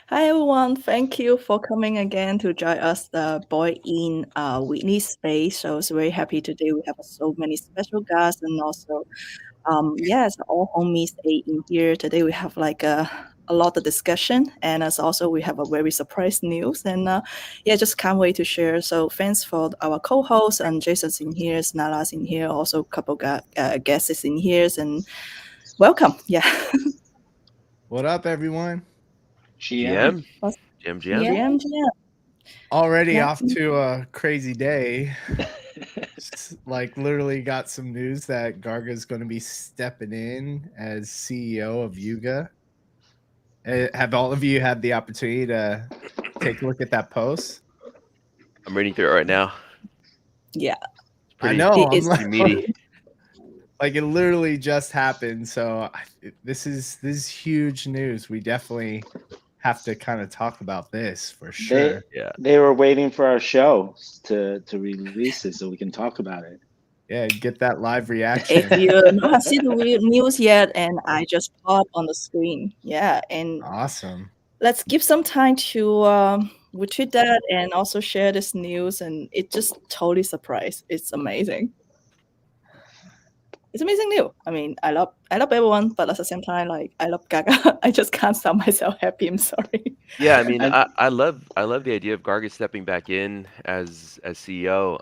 Hi everyone, thank you for coming again to join us the BoredIn Whitney space. So it's very happy today. We have so many special guests and also yes, all homies stay in here. Today we have like a lot of discussion and as also we have a very surprise news and yeah, just can't wait to share. So thanks for our co-host and Jason's in here, Nala's in here, also a couple guests in here and welcome. Yeah. What up, everyone? GM, GM. GM, GM. Already Yeah. off to a crazy day. Like, literally got some news that Garga's going to be stepping in as CEO of Yuga. Have all of you had the opportunity to take a look at that post? I'm reading through it right now. Yeah. It's pretty, I know. I'm It's like, meaty. like it literally just happened. So this is huge news. We definitely have to kind of talk about this for They sure. Yeah. they were waiting for our show to release it so we can talk about it. Yeah, get that live if reaction. you don't have seen the news yet, and I just pop on the screen. Yeah, and Awesome. let's give some time to retweet that and also share this news. And it just totally surprised. It's amazing. It's amazing news. I mean, I love everyone, but at the same time, like I love Gaga. I just can't stop myself happy. I'm sorry. Yeah, I mean, And I love the idea of Garga stepping back in as CEO.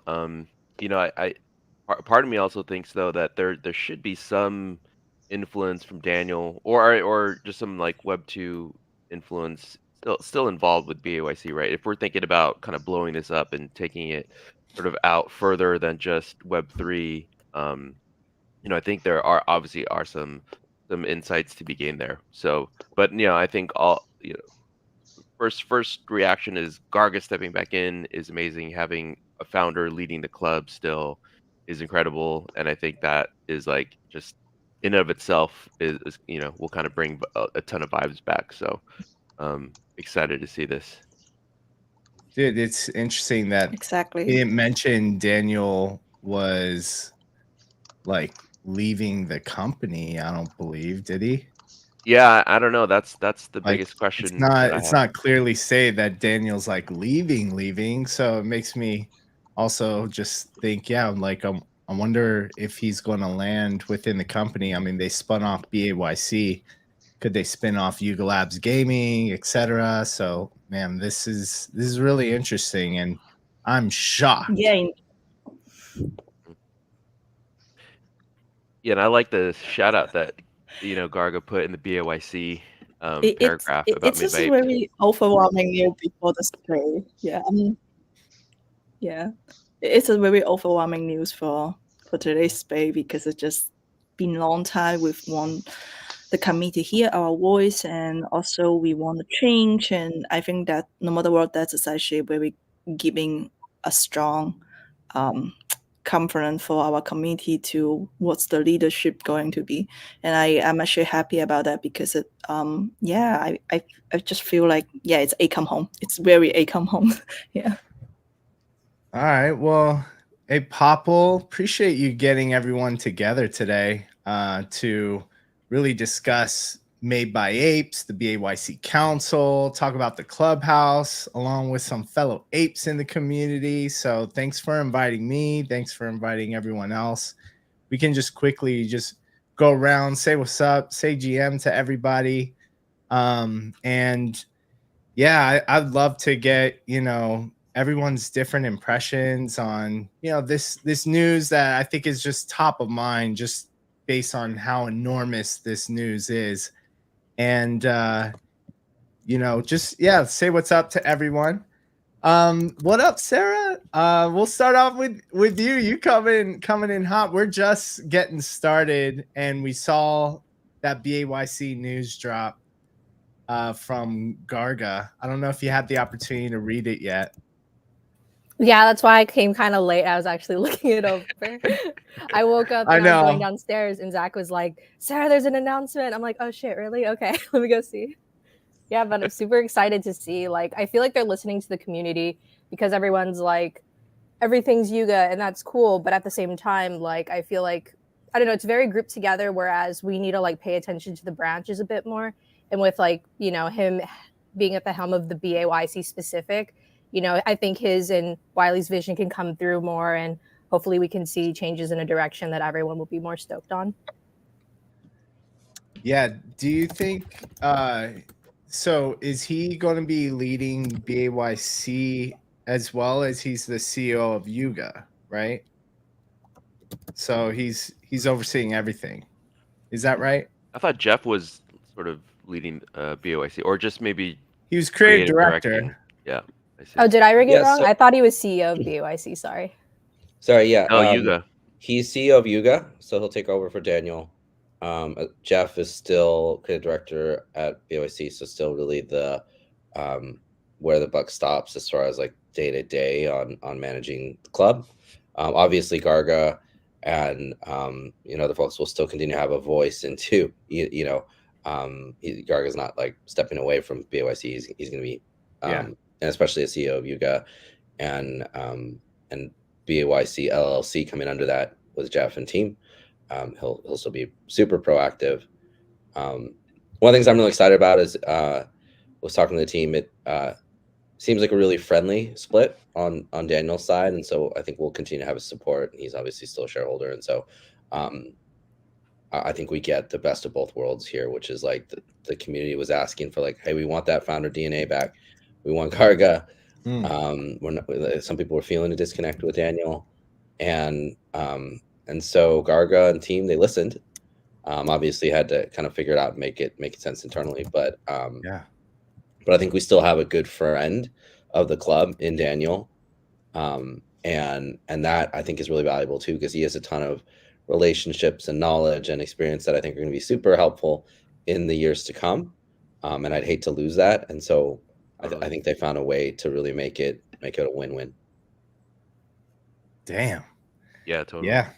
Part of me also thinks though that there should be some influence from Daniel or just some like Web2 influence still involved with BAYC, right? If we're thinking about kind of blowing this up and taking it sort of out further than just Web3, I think there are obviously are some insights to be gained there. So, but I think first reaction is Garga stepping back in is amazing. Having a founder leading the club still is incredible, and I think that is like just in and of itself is will kind of bring a ton of vibes back. So, excited to see this. Dude, it's interesting that Exactly. he didn't mention Daniel was like leaving the company. I don't believe, did he? Yeah, I don't know. That's the Like biggest question that I it's have. not clearly say that Daniel's like leaving. So it makes me also just think, yeah, like I wonder if he's going to land within the company. I mean, they spun off BAYC. Could they spin off Yuga Labs Gaming, etc.? So, man, this is really interesting, and I'm shocked. Yeah, Yeah, and I like the shout out that Garga put in the BAYC it's paragraph about it's mid just vapes. very overwhelming news before the spray. Yeah, yeah, it's a very overwhelming news for today's space because it's just been a long time we've want the committee hear our voice and also we want to change and I think that no matter what that's actually very giving a strong um, confidence for our committee to what's the leadership going to be and I am actually happy about that because it yeah I just feel like yeah it's a come home, it's very a come home. Yeah. All right. Well, hey, Popple, appreciate you getting everyone together today to really discuss Made by Apes, the BAYC Council, talk about the clubhouse, along with some fellow apes in the community. So thanks for inviting me. Thanks for inviting everyone else. We can just quickly just go around, say what's up, say GM to everybody. And yeah, I'd love to get, everyone's different impressions on, this news that I think is just top of mind, just based on how enormous this news is. And, just, yeah, say what's up to everyone. What up, Sera? We'll start off with you. You coming in hot. We're just getting started, and we saw that BAYC news drop from Garga. I don't know if you had the opportunity to read it yet. Yeah, that's why I came kind of late. I was actually looking it over. I woke up and I was going downstairs, and Zach was like, "Sarah, there's an announcement." I'm like, "Oh shit, really? Okay, let me go see." Yeah, but I'm super excited to see. Like, I feel like they're listening to the community because everyone's like, everything's Yuga, and that's cool. But at the same time, like, I feel like I don't know, it's very grouped together. Whereas we need to like pay attention to the branches a bit more. And with like him being at the helm of the BAYC specific, you know, I think his and Wiley's vision can come through more, and hopefully we can see changes in a direction that everyone will be more stoked on. Yeah. Do you think, so is he going to be leading BAYC as well as he's the CEO of Yuga, right? So he's overseeing everything. Is that right? I thought Jeff was sort of leading BAYC, or just maybe he was creative director. directing. Yeah. I see. Oh, did I ring it wrong? so- I thought he was CEO of BAYC. Sorry. Sorry, yeah. Oh, Yuga. He's CEO of Yuga, so he'll take over for Daniel. Jeff is still creative director at BAYC, so still really the where the buck stops as far as like day to day on managing the club. Obviously, Garga and the folks will still continue to have a voice into Garga's not like stepping away from BAYC. He's going to be and especially as CEO of Yuga and BAYC LLC coming under that with Jeff and team. He'll still be super proactive. One of the things I'm really excited about is was talking to the team. It seems like a really friendly split on Daniel's side, and so I think we'll continue to have his support. He's obviously still a shareholder, and so I think we get the best of both worlds here, which is like the community was asking for, like, hey, we want that founder DNA back. We want Garga. Some people were feeling a disconnect with Daniel, and so Garga and team, they listened. Obviously had to kind of figure it out and make it sense internally, but I think we still have a good friend of the club in Daniel, and that I think is really valuable too, because he has a ton of relationships and knowledge and experience that I think are going to be super helpful in the years to come, and I'd hate to lose that. And so I think they found a way to really make it a win-win. Damn. Yeah, totally. Yeah,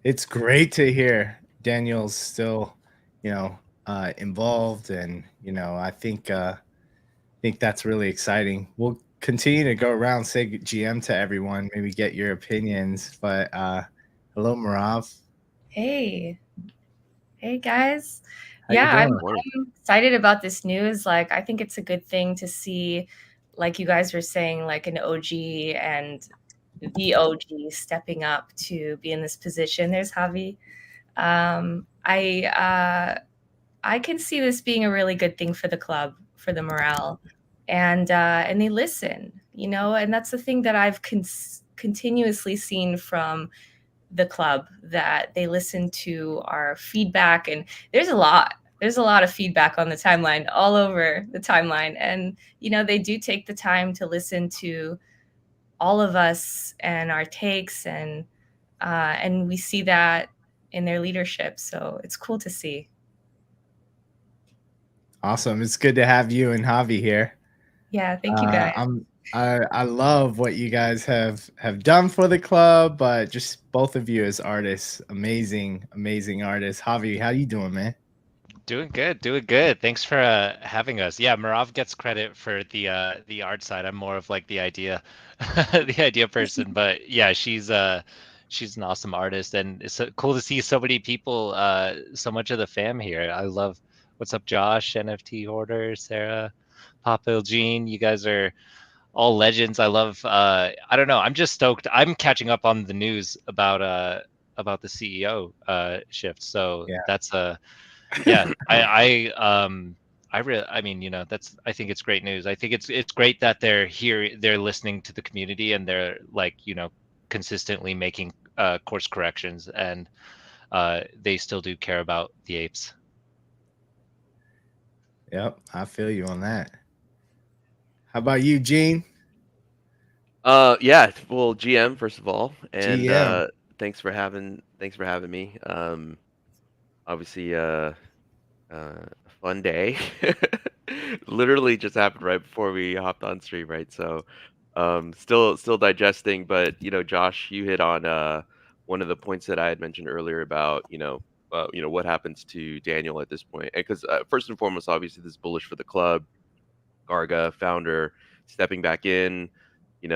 it's great to hear Daniel's still, involved, and I think that's really exciting. We'll continue to go around, say GM to everyone, maybe get your opinions. But hello, Meirav. Hey guys. How you I'm doing? excited about this news. Like, I think it's a good thing to see, like you guys were saying, like an OG and the OG stepping up to be in this position. There's Javi. I can see this being a really good thing for the club, for the morale, and they listen, and that's the thing that I've continuously seen from the club, that they listen to our feedback. And there's a lot of feedback on the timeline, all over the timeline, and they do take the time to listen to all of us and our takes, and we see that in their leadership, so it's cool to see. Awesome. It's good to have you and Javi here. Yeah, thank you guys. I love what you guys have done for the club, but just both of you as artists, amazing artists. Javi, how you doing, man? Doing good. Thanks for having us. Yeah, Meirav gets credit for the art side. I'm more of like the idea person, but yeah, she's an awesome artist, and it's cool to see so many people, so much of the fam here. I love. What's up, Josh, NFT Hoarder, Sera, Papa Gene? You guys are all legends. I love. I don't know. I'm just stoked. I'm catching up on the news about the CEO shift. So that's yeah. I think it's great news. I think it's great that they're here. They're listening to the community, and they're like consistently making course corrections, and they still do care about the apes. Yep, I feel you on that. How about you, Gene? Yeah, well, GM first of all, and GM. thanks for having me. Obviously, a fun day. Literally just happened right before we hopped on stream, right? So, still digesting, but Josh, you hit on one of the points that I had mentioned earlier about what happens to Daniel at this point, because first and foremost, obviously, this is bullish for the club. Garga, founder, stepping back in, it's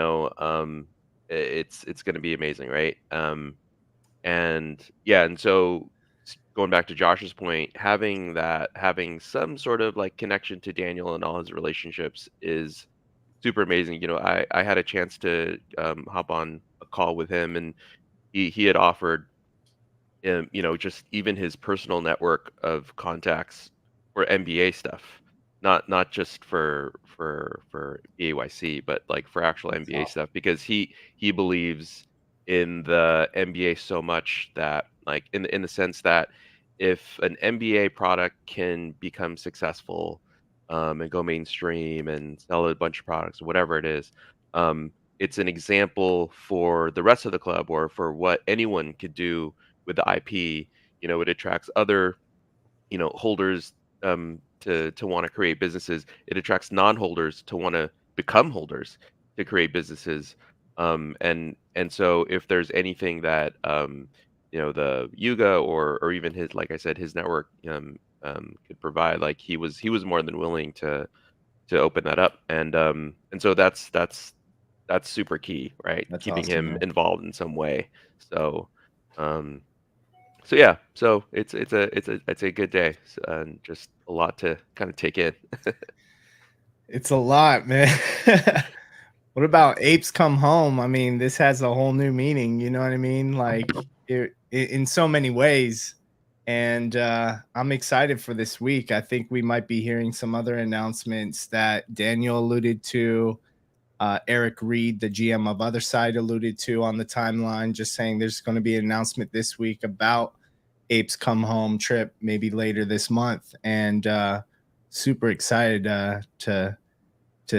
going to be amazing, right? And so going back to Josh's point, having some sort of like connection to Daniel and all his relationships is super amazing. I had a chance to hop on a call with him, and he had offered just even his personal network of contacts for MBA stuff, not just for BAYC, but like for actual MBA stuff, because he believes in the MBA so much that, like, in the sense that if an MBA product can become successful, and go mainstream and sell a bunch of products, whatever it is, it's an example for the rest of the club, or for what anyone could do with the IP. It attracts other, holders, to want to create businesses. It attracts non-holders to want to become holders, to create businesses. And so if there's anything that, the Yuga, or even his, like I said, his network, could provide, like, he was more than willing to open that up. And so that's super key, right? That's Keeping awesome, him man. involved in some way. So yeah, so it's a good day, and just a lot to kind of take in. It's a lot, man. What about Apes Come Home? I mean, this has a whole new meaning, you know what I mean? Like, in so many ways. And I'm excited for this week. I think we might be hearing some other announcements that Daniel alluded to. Eric Reed, the GM of Other Side, alluded to on the timeline, just saying there's going to be an announcement this week about Apes Come Home trip, maybe later this month. And super excited to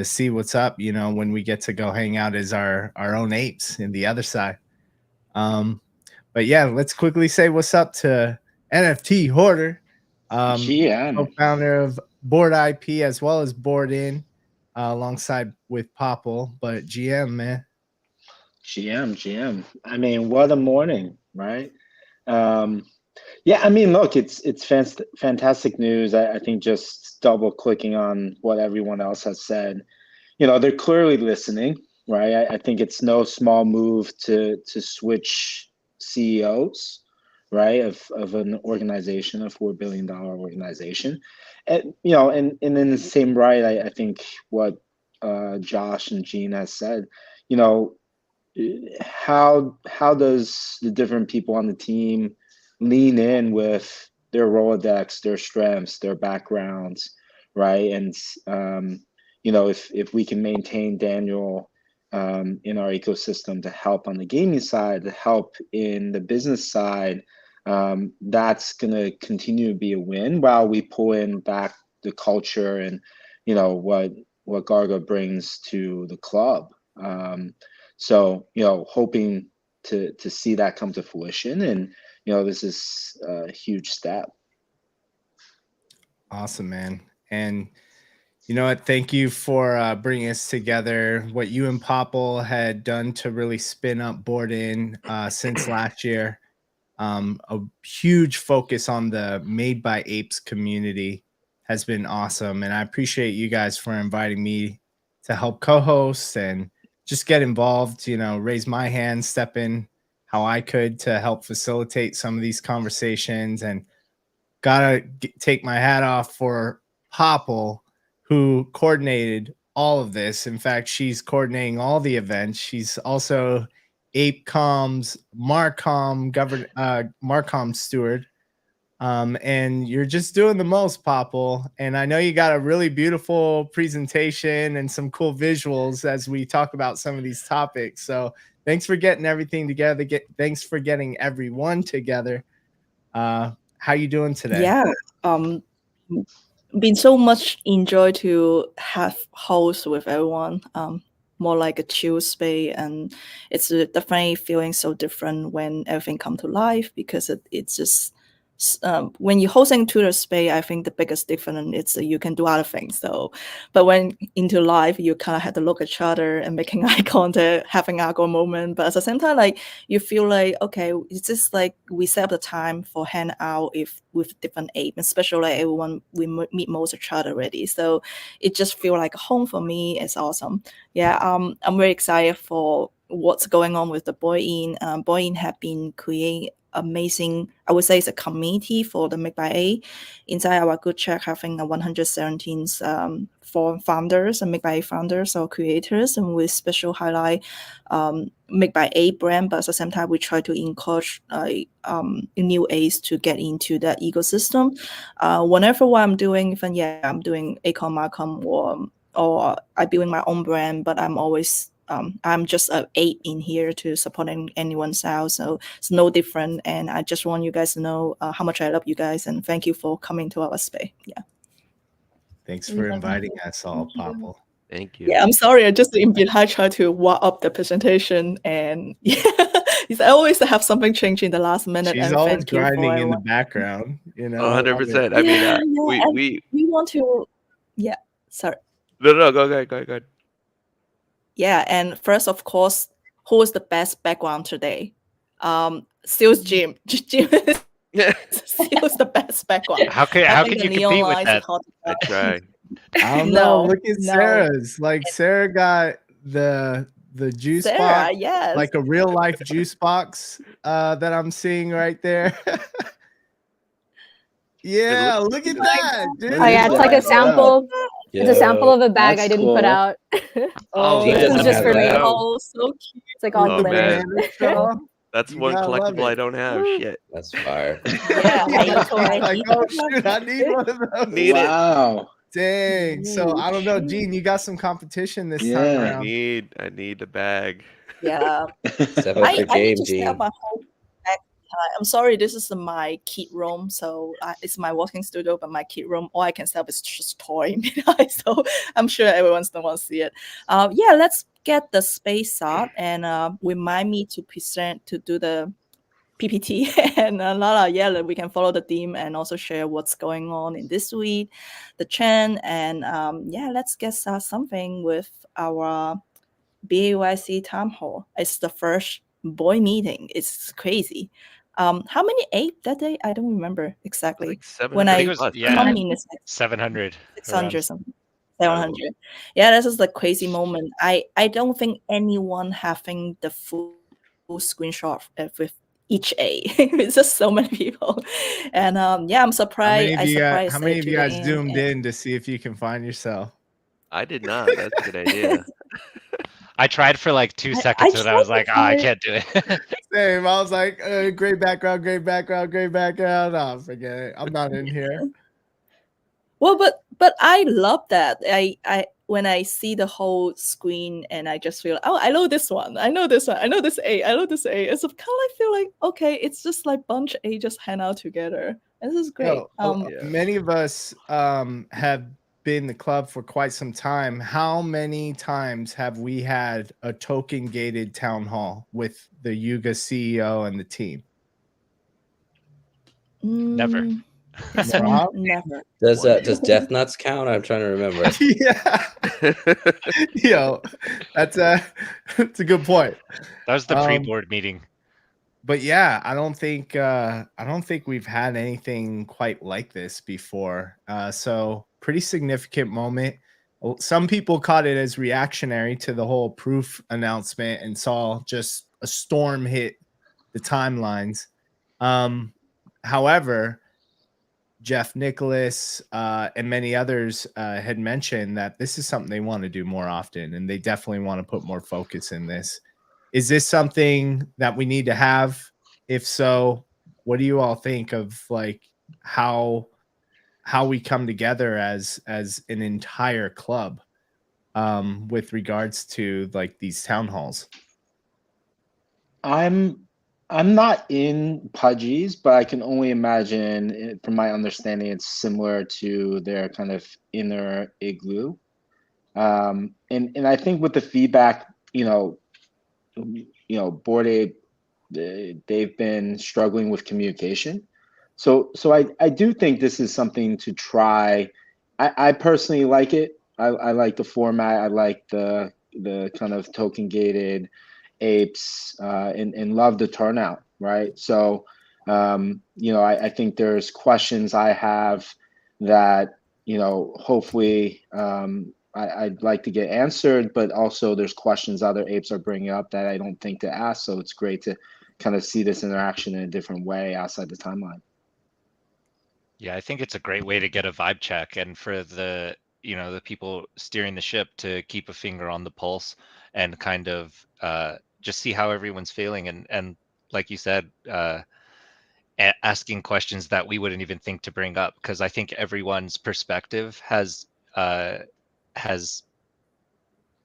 see what's up, when we get to go hang out as our own apes in the Other Side. But yeah, let's quickly say what's up to NFT Hoarder, co-founder of Bored IP as well as BoredIn, alongside with Popple. But GM, man. GM. I mean, what a morning, right? Yeah, I mean, look, it's fantastic news. I think just double clicking on what everyone else has said, they're clearly listening, right? I think it's no small move to switch CEOs, right, of an organization, a $4 billion organization. And and in the same right, I think what Josh and Gene has said, how does the different people on the team lean in with their Rolodex, their strengths, their backgrounds, right? And if we can maintain Daniel in our ecosystem to help on the gaming side, to help in the business side, that's going to continue to be a win while we pull in back the culture and what Garga brings to the club. So hoping to see that come to fruition, and this is a huge step. Awesome, man. And you know what? Thank you for bringing us together. What you and Popple had done to really spin up BoredIn since last year. A huge focus on the Made by Apes community has been awesome. And I appreciate you guys for inviting me to help co-host and just get involved, raise my hand, step in how I could to help facilitate some of these conversations. And gotta take my hat off for Popple, who coordinated all of this. In fact, she's coordinating all the events. She's also ApeCom's Marcom Marcom steward. And you're just doing the most, Popple. And I know you got a really beautiful presentation and some cool visuals as we talk about some of these topics. So thanks for getting everything together. Thanks for getting everyone together. How you doing today? Yeah, been so much enjoy to have hosts with everyone. More like a chill space, and it's definitely feeling so different when everything come to life, because it's just when you're hosting to the space, I think the biggest difference is that you can do other things. So, but when into life, you kind of have to look at each other and making eye contact, having a good moment. But at the same time, like you feel like, okay, it's just like we set up the time for hang out with different apes, especially like everyone we meet most of each other already. So it just feel like home for me. It's awesome. Yeah, I'm very excited for what's going on with the BoredIn. BoredIn have been creating amazing, I would say it's a community for the Make by A. Inside our group chat, having 117 for founders and Make by A founders or creators, and we special highlight Make by A brand, but at the same time we try to encourage new A's to get into that ecosystem. Whenever what I'm doing, even I'm doing Acom, Marcom, or I'm building my own brand, but I'm always I'm just an ape in here to supporting anyone's out, so it's no different. And I just want you guys to know how much I love you guys, and thank you for coming to our space. Yeah. Thanks for inviting us all, Popple. Thank you. Yeah, I'm sorry. I just in behind try to wrap up the presentation, and I always have something change in the last minute. She's and always thank you grinding in the background, you know. 100%. I mean, we want to. Yeah. Sorry. No, go ahead. Yeah, and first, of course, who is the best background today? Sales Jim. Jim Sales the best background. How can you compete with that? I try. I don't know. Look at Sera's. Like Sera got the juice box, yes. like a real life juice box that I'm seeing right there. Yeah, look at that, dude. Oh yeah, it's like a sample. Yeah. It's a sample of a bag I didn't cool. put out. Oh, Gene this doesn't is just have for me. that. Oh, so cute. It's like all Oh, glitter. man. That's You one gotta love collectible it. I don't have. Shit. That's fire. Yeah, Like, oh shoot, I need one of those. Need it. Wow. Dang. So I don't know, Gene, you got some competition this time Yeah. around. I need the bag. Yeah. Step up I your need game, to Gene. step my whole back. I'm sorry, this is my kid room, so it's my working studio, but my kid room, all I can set up is just toy. So I'm sure everyone's don't want to see it. Yeah, let's get the space up and remind me to present, to do the PPT and Lala, we can follow the theme and also share what's going on in this week, the trend, and let's get something with our BAYC Town Hall. It's the first boy meeting. It's crazy. How many ape that day? I don't remember exactly. Like 700 When I plus. come in, it's like 700. 600 something. 700. Yeah, this is the crazy moment. I don't think anyone having the full screenshot with each A. It's just so many people. And I'm surprised. How many of you guys zoomed in to see if you can find yourself? I did not. That's a good idea. I tried for like 2 seconds and I was like, I can't do it. Same. I was like, great background. Oh, forget it. I'm not in here. Well, but I love that. I when I see the whole screen and I just feel, I know this one. I know this one. I know this A. I know this A. It's kind of like feel like, okay, it's just like bunch of A just hang out together. And this is great. Many of us have been in the club for quite some time. How many times have we had a token gated town hall with the Yuga CEO and the team? Never. Never. Does Death Nuts count? I'm trying to remember. Yeah. Yo, that's a good point. That was the pre-board meeting. But yeah, I don't think we've had anything quite like this before. So pretty significant moment. Some people caught it as reactionary to the whole proof announcement and saw just a storm hit the timelines. However, Jeff Nicholas and many others had mentioned that this is something they want to do more often, and they definitely want to put more focus in this. Is this something that we need to have? If so, what do you all think of like how we come together as an entire club with regards to like these town halls? I'm not in Pudgies, but I can only imagine, from my understanding, it's similar to their kind of inner igloo. And I think with the feedback, BoredIn, they've been struggling with communication. So I do think this is something to try. I personally like it. I like the format. I like the kind of token gated apes and love the turnout, right? So I think there's questions I have that hopefully I'd like to get answered, but also there's questions other apes are bringing up that I don't think to ask. So it's great to kind of see this interaction in a different way outside the timeline. Yeah, I think it's a great way to get a vibe check, and for the the people steering the ship to keep a finger on the pulse and kind of just see how everyone's feeling, and like you said, asking questions that we wouldn't even think to bring up, because I think everyone's perspective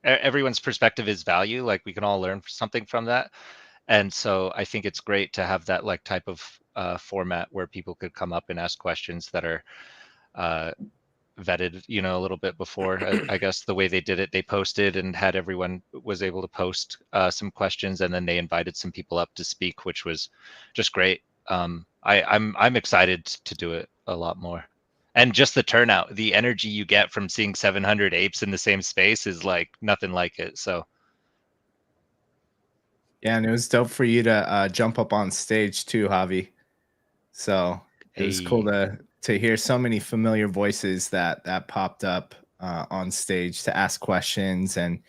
everyone's perspective is value. Like, we can all learn something from that. And so I think it's great to have that like type of format where people could come up and ask questions that are vetted, a little bit before. I guess the way they did it, they posted and had everyone was able to post some questions, and then they invited some people up to speak, which was just great. I'm excited to do it a lot more. And just the turnout, the energy you get from seeing 700 apes in the same space is like nothing like it. So yeah, and it was dope for you to jump up on stage too, Javi. So it was cool to hear so many familiar voices that popped up on stage to ask questions, and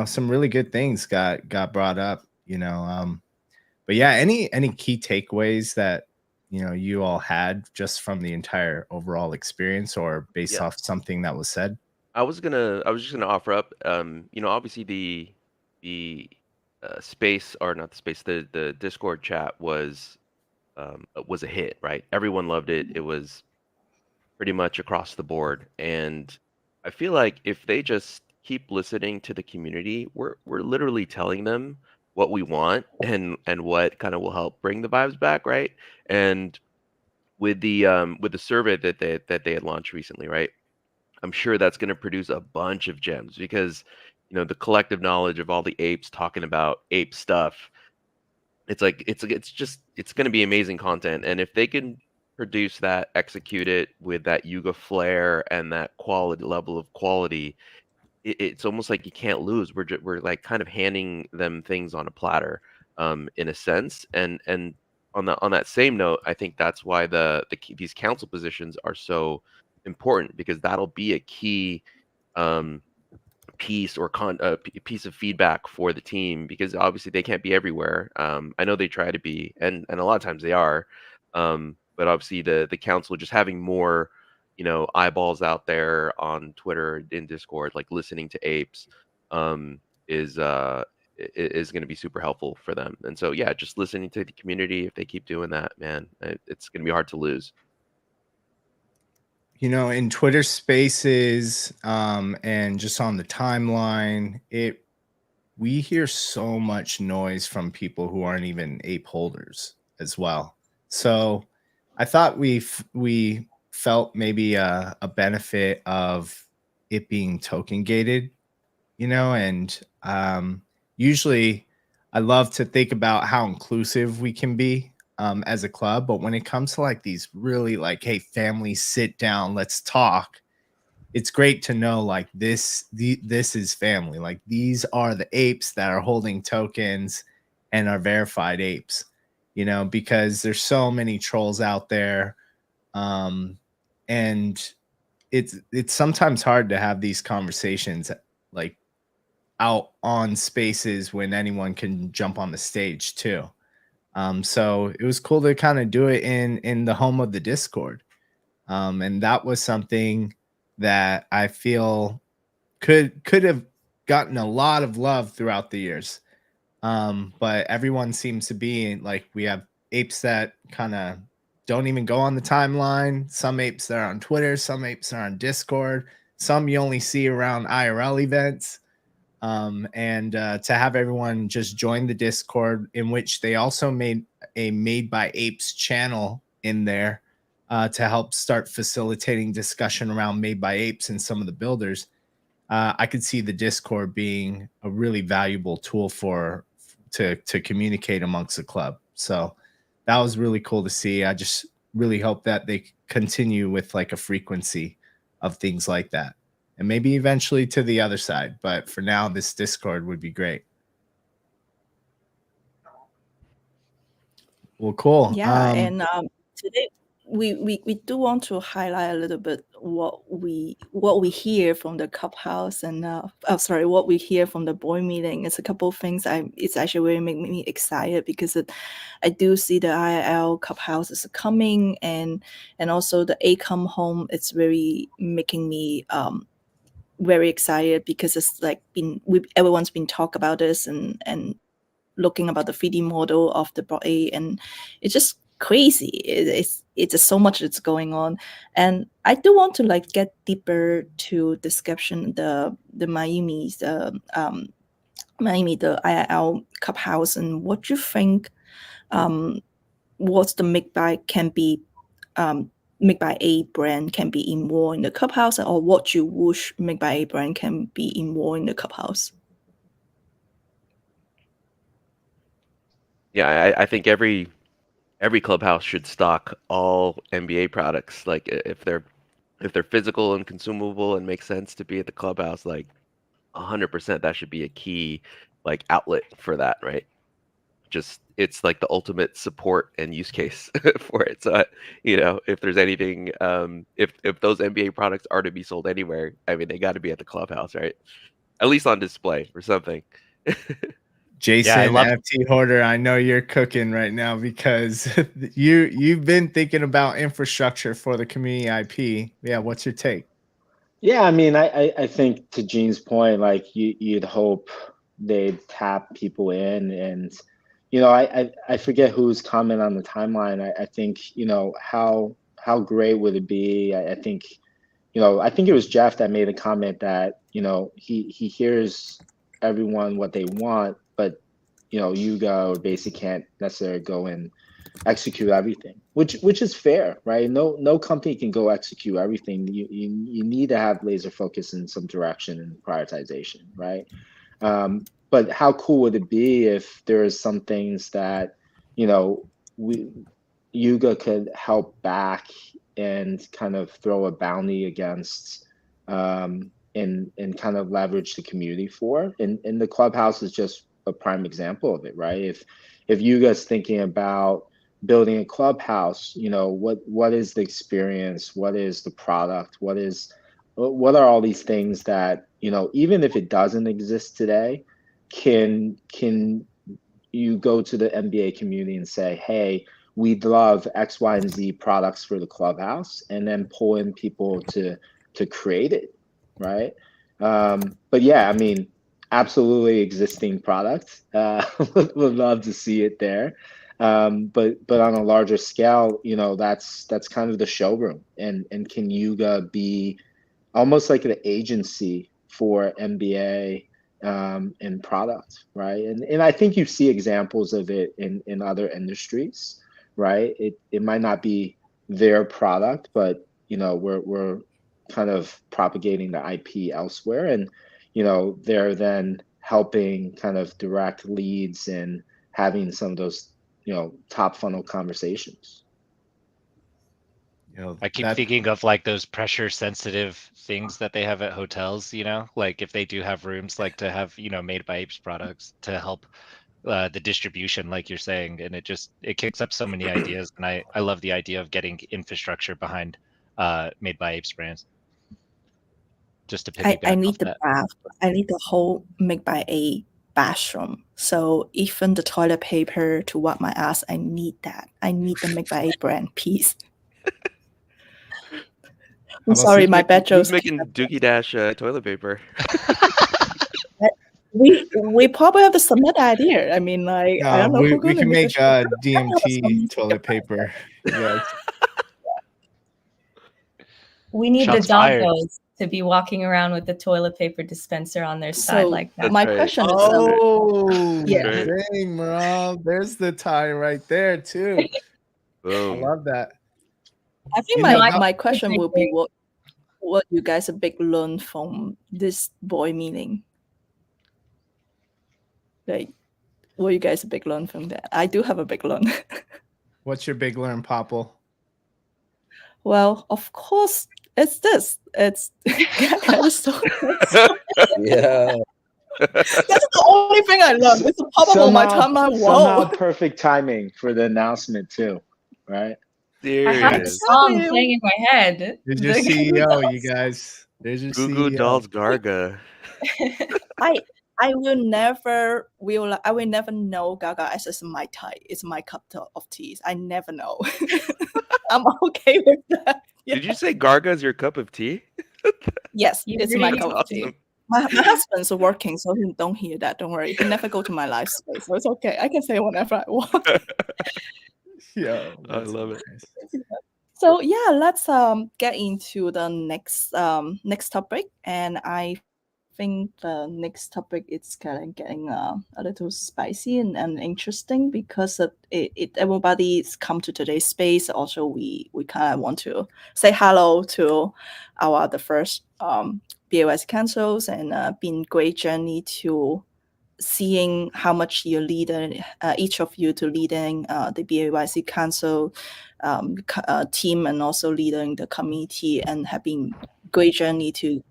some really good things got brought up. But yeah, any key takeaways that you all had just from the entire overall experience, or based off something that was said? I was just gonna offer up, obviously the space, or not the space, the Discord chat was a hit, right? Everyone loved it. It was pretty much across the board, and I feel like if they just keep listening to the community, we're literally telling them what we want and what kind of will help bring the vibes back, right? And with the survey that they had launched recently, right? I'm sure that's going to produce a bunch of gems, because the collective knowledge of all the apes talking about ape stuff, it's like it's going to be amazing content. And if they can produce that, execute it with that Yuga flair and that quality level of quality, it's almost like you can't lose. We're like kind of handing them things on a platter, in a sense. And on that same note, I think that's why these council positions are so important, because that'll be a key piece or piece of feedback for the team, because obviously they can't be everywhere. I know they try to be, and a lot of times they are, but obviously the council just having more eyeballs out there on Twitter, in Discord, like listening to apes, is going to be super helpful for them. And so yeah, just listening to the community, if they keep doing that, man, it's going to be hard to lose. In Twitter Spaces, and just on the timeline, we hear so much noise from people who aren't even ape holders as well. So I thought we felt maybe a benefit of it being token gated, and usually I love to think about how inclusive we can be as a club, but when it comes to like these really like, hey, family, sit down, let's talk, it's great to know like this is family. Like, these are the apes that are holding tokens and are verified apes, because there's so many trolls out there, and it's sometimes hard to have these conversations like out on spaces when anyone can jump on the stage too. So it was cool to kind of do it in the home of the Discord. And that was something that I feel could have gotten a lot of love throughout the years. But everyone seems to be like, we have apes that kind of don't even go on the timeline. Some apes that are on Twitter, some apes are on Discord, some you only see around IRL events. And to have everyone just join the Discord, in which they also made a Made by Apes channel in there to help start facilitating discussion around Made by Apes and some of the builders. I could see the Discord being a really valuable tool to communicate amongst the club. So that was really cool to see. I just really hope that they continue with like a frequency of things like that. And maybe eventually to the other side. But for now, this Discord would be great. Well, cool. Yeah, and today we do want to highlight a little bit what we hear from the ClubHouse and what we hear from the boy meeting. It's a couple of things. It's actually really making me excited because I do see the IRL ClubHouse is coming, and also the A come home. It's very making me very excited because it's like everyone's been talk about this and looking about the 3D model of the BA, and it's just crazy. It's just so much that's going on, and I do want to like get deeper to description the Miami the IRL ClubHouse and what you think what's the make by can be make by A brand can be involved in the ClubHouse, or what you wish make by A brand can be involved in the ClubHouse. Yeah, I think every clubhouse should stock all MBA products. Like if they're physical and consumable and make sense to be at the clubhouse, like 100%, that should be a key like outlet for that, right? Just it's like the ultimate support and use case for it. So if there's anything, if those MBA products are to be sold anywhere, I mean, they got to be at the clubhouse, right? At least on display or something. Jason, FT Hoarder, I know you're cooking right now because you've been thinking about infrastructure for the community IP. Yeah, what's your take? Yeah, I mean, I think to Gene's point, like you'd hope they'd tap people in, and I forget whose comment on the timeline. I think how great would it be? I think it was Jeff that made a comment that he hears everyone what they want, but Yuga or BAYC can't necessarily go and execute everything, which is fair, right? No company can go execute everything. You need to have laser focus in some direction and prioritization, right? But how cool would it be if there's some things that Yuga could help back and kind of throw a bounty against and kind of leverage the community for, and the clubhouse is just a prime example of it, right? If Yuga's thinking about building a clubhouse, what is the experience? What is the product? What are all these things that even if it doesn't exist today, can you go to the MBA community and say, hey, we'd love X, Y, and Z products for the clubhouse, and then pull in people to create it, right? But yeah, I mean, absolutely existing product. Would love to see it there. But on a larger scale, that's kind of the showroom, and can Yuga be almost like an agency for MBA and product, right? And I think you see examples of it in other industries, right? It might not be their product, but we're kind of propagating the IP elsewhere, and they're then helping kind of direct leads and having some of those top funnel conversations. I keep thinking of like those pressure sensitive things that they have at hotels, like if they do have rooms, like to have made by Apes products to help the distribution, like you're saying, and it kicks up so many ideas. And I love the idea of getting infrastructure behind made by Apes brands. Just to piggyback I need off the that. bath. I need the whole make by A bathroom. So even the toilet paper to wipe my ass, I need that. I need the make by A brand piece. I'm sorry, my bad jokes. Who's making Doogie Dash toilet paper? We probably have to submit that idea. I mean, like, I don't know. We can make DMT toilet paper. Yes. We need Shots the fired. doggos to be walking around with the toilet paper dispenser on their side like that. My question is, yeah, dang, Meirav, there's the tie right there too. Boom. I love that. I think my question will be what you guys a big learn from this boy meeting. Like, what you guys a big learn from that? I do have a big learn. What's your big learn, Popple? Well, of course, it's this. It's Yeah. That's the only thing I love. It's a pop up on my timeline. Whoa. Somehow perfect timing for the announcement too, right? I have the Serious. song playing in my head. There's your The Goo Goo CEO, Dolls. you guys. There's your Goo Goo CEO. Dolls Garga. I will never know Gaga as my type. It's my cup of tea. I never know. I'm okay with that. Yeah. Did you say Garga's your cup of tea? Yes, You it's really my need cup to of tea. Awesome. My husband's working, so he don't hear that. Don't worry. He never go to my live space, so it's okay. I can say whatever I want. Yo, I that's love it. hilarious. So yeah, let's get into the next topic, and I think the next topic is kind of getting a little spicy and interesting because it everybody's come to today's space. Also, we kind of want to say hello to the first BAYC councils and been great journey to seeing how much you're leading, each of you to leading the BAYC Council team and also leading the committee, and having great journey to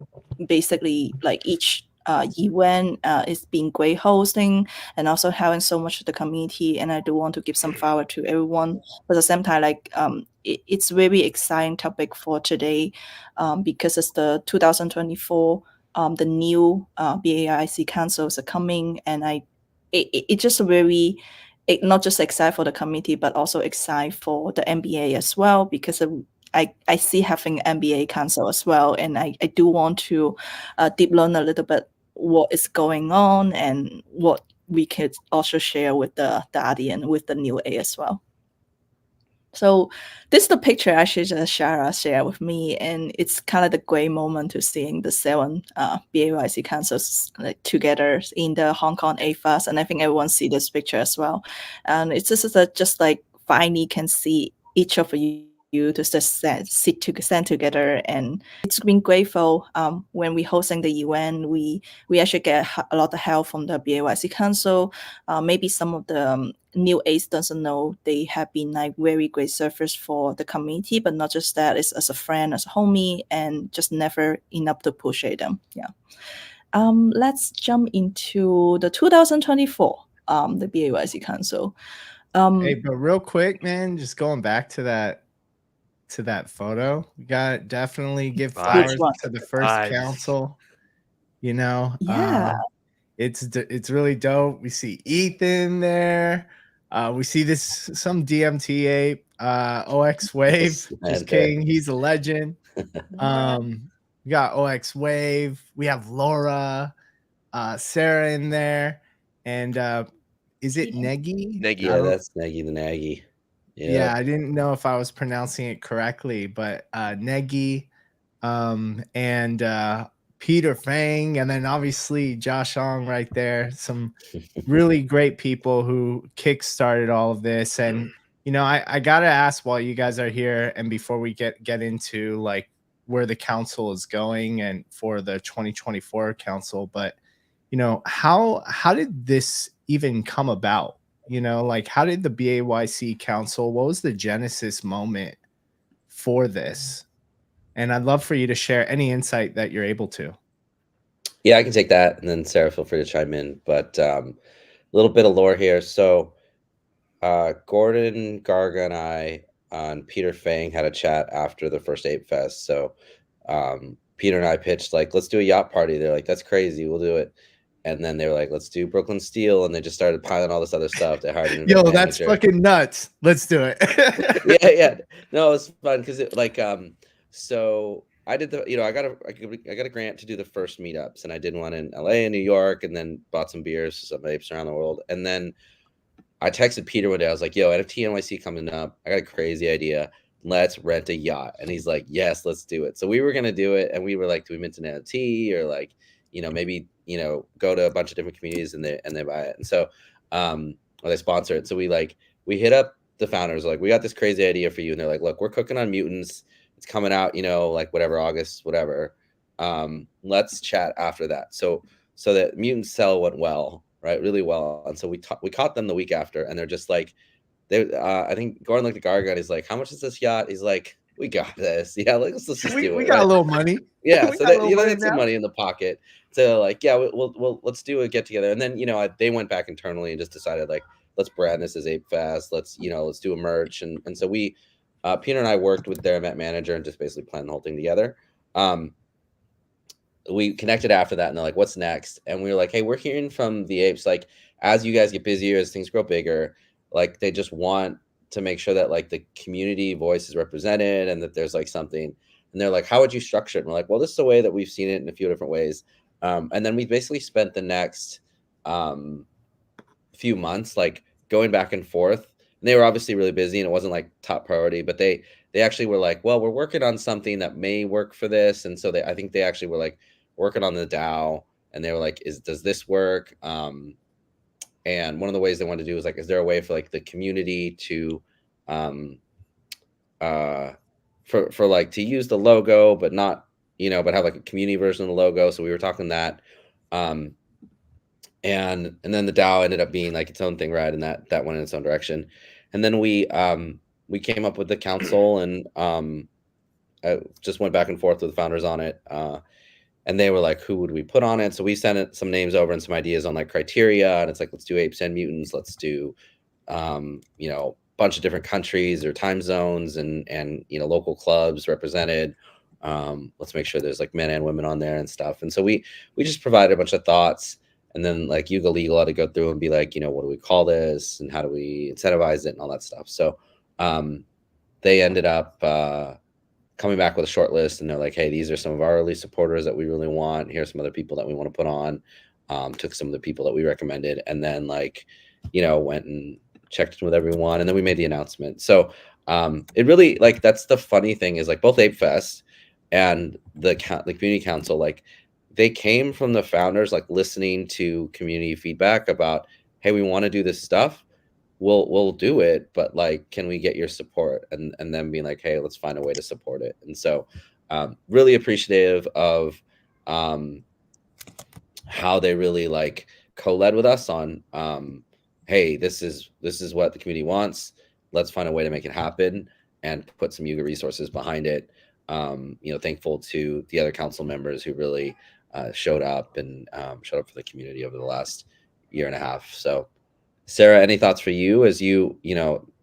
basically like each event is being great hosting and also having so much of the community. And I do want to give some flower to everyone, but at the same time, like it's very exciting topic for today because it's the 2024 the new BAYC councils are coming, and it just very not just excited for the committee, but also excited for the MBA as well, because I see having MBA council as well, and I do want to deep learn a little bit what is going on and what we could also share with the audience with the new A as well. So this is the picture actually just Sera shared with me, and it's kind of the great moment to seeing the 7 BAYC councils like, together in the Hong Kong AFAS, and I think everyone see this picture as well. And it's just like finally can see each of you to just stand together, and it's been grateful when we hosting the UN. We actually get a lot of help from the BAYC Council. Maybe some of the new Ace doesn't know they have been like very great service for the community, but not just that, it's as a friend, as a homie, and just never enough to appreciate them. Yeah. Let's jump into the 2024 the BAYC Council. Hey, but real quick, man, just going back to that photo, we got definitely give flowers to the first council. You know, yeah, it's really dope. We see Ethan there. We see some DMT ape, OX Wave, just king. He's a legend. We got OX Wave. We have Laura, Sera in there, and is it Negi? Negi. Yeah, that's Negi the Nagy. Yeah, I didn't know if I was pronouncing it correctly, but Negi, and Peter Fang, and then obviously Josh Ong right there. Some really great people who kickstarted all of this. And you know, I gotta ask while you guys are here, and before we get into like where the council is going and for the 2024 council, but you know, how did this even come about? You know, like how did the BAYC council, what was the genesis moment for this? And I'd love for you to share any insight that you're able to. Yeah, I can take that, and then Sera, feel free to chime in. But a little bit of lore here. So Gordon, Garga, and I and Peter Fang had a chat after the first Ape Fest. So Peter and I pitched like, let's do a yacht party. They're like, that's crazy, we'll do it. And then they were like, let's do Brooklyn Steel, and they just started piling all this other stuff. They hired an event manager. That's fucking nuts. Let's do it. yeah. No, it's fun because it like so I did the, you know, I got a grant to do the first meetups, and I did one in LA and New York, and then bought some beers, some apes around the world. And then I texted Peter one day. I was like, yo, NFT NYC coming up. I got a crazy idea. Let's rent a yacht. And he's like, yes, let's do it. So we were gonna do it, and we were like, do we mint an NFT, or like, you know, maybe, you know, go to a bunch of different communities and they buy it. And so or they sponsor it. So we hit up the founders, like, we got this crazy idea for you. And they're like, look, we're cooking on Mutants. It's coming out, you know, like whatever, August, whatever. Let's chat after that. So that Mutant Cell went well, right? Really well. And so we caught them the week after, and they're just like, I think Gordon looked at Garga and he's like, how much is this yacht? He's like, we got this. Yeah, like, let's just do it. We got a little money. Yeah, so they, you know, they had some money in the pocket. So like, yeah, we'll let's do a get together. And then, you know, they went back internally and just decided like, let's brand this as Ape Fest. Let's do a merch. And so we Peter and I worked with their event manager and just basically planned the whole thing together. We connected after that, and they're like, "What's next?" And we were like, "Hey, we're hearing from the Apes, like, as you guys get busier, as things grow bigger, like, they just want to make sure that like the community voice is represented and that there's like something." And they're like, "How would you structure it?" And we're like, "Well, this is a way that we've seen it in a few different ways." And then we basically spent the next few months like going back and forth. And they were obviously really busy, and it wasn't like top priority, but they actually were like, "Well, we're working on something that may work for this." And so I think they actually were like working on the DAO, and they were like, does this work? And one of the ways they wanted to do is like, is there a way for like the community to for like to use the logo but not, but have like a community version of the logo. So we were talking that, and then the DAO ended up being like its own thing, right? And that went in its own direction. And then we came up with the council, and I just went back and forth with the founders on it. And they were like, who would we put on it? So we sent some names over and some ideas on like criteria. And it's like, let's do apes and mutants. Let's do, bunch of different countries or time zones and local clubs represented. Let's make sure there's like men and women on there and stuff. And so we just provided a bunch of thoughts, and then like Yuga Legal had to go through and be like, what do we call this and how do we incentivize it and all that stuff. So they ended up coming back with a short list, and they're like, hey, these are some of our early supporters that we really want. Here's some other people that we want to put on. Took some of the people that we recommended, and then like, went and checked in with everyone, and then we made the announcement. So it really, like, that's the funny thing is like both Ape Fest and the community council, like they came from the founders, like listening to community feedback about, hey, we want to do this stuff. We'll do it, but like, can we get your support? And then being like, hey, let's find a way to support it. And so really appreciative of how they really like co-led with us on, hey, this is what the community wants. Let's find a way to make it happen and put some Yuga resources behind it. Thankful to the other council members who really showed up and showed up for the community over the last year and a half. So Sera, any thoughts for you as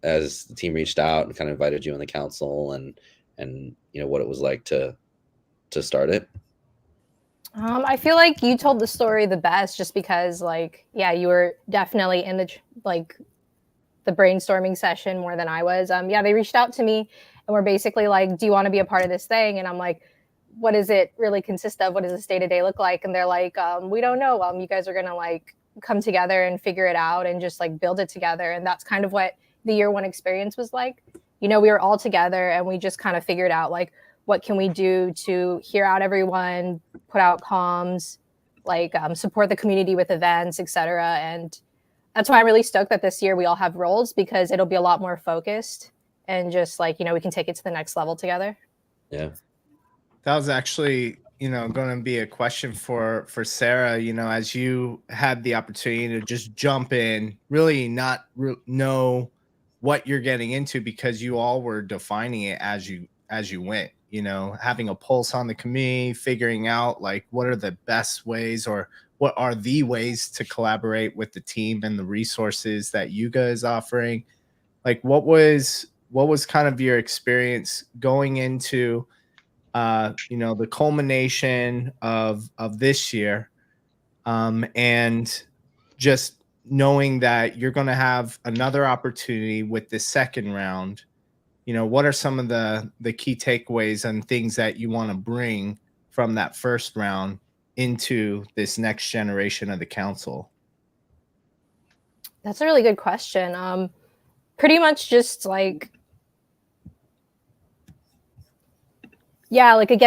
as the team reached out and kind of invited you on the council and what it was like to start it? I feel like you told the story the best, just because you were definitely in the brainstorming session more than I was. They reached out to me and were basically like, do you want to be a part of this thing? And I'm like, what does it really consist of? What does this day-to-day look like? And they're like, we don't know. You guys are going to come together and figure it out and just build it together. And that's kind of what the year one experience was like. We were all together and we just kind of figured out what can we do to hear out everyone, put out comms, support the community with events, etc. And that's why I'm really stoked that this year we all have roles, because it'll be a lot more focused and just we can take it to the next level together. Yeah. That was actually, going to be a question for Sera, as you had the opportunity to just jump in, really not know what you're getting into, because you all were defining it as you went, having a pulse on the community, figuring out what are the best ways or what are the ways to collaborate with the team and the resources that Yuga is offering. What was kind of your experience going into the culmination of this year, and just knowing that you're going to have another opportunity with the second round? What are some of the key takeaways and things that you want to bring from that first round into this next generation of the council? That's a really good question. Pretty much just again,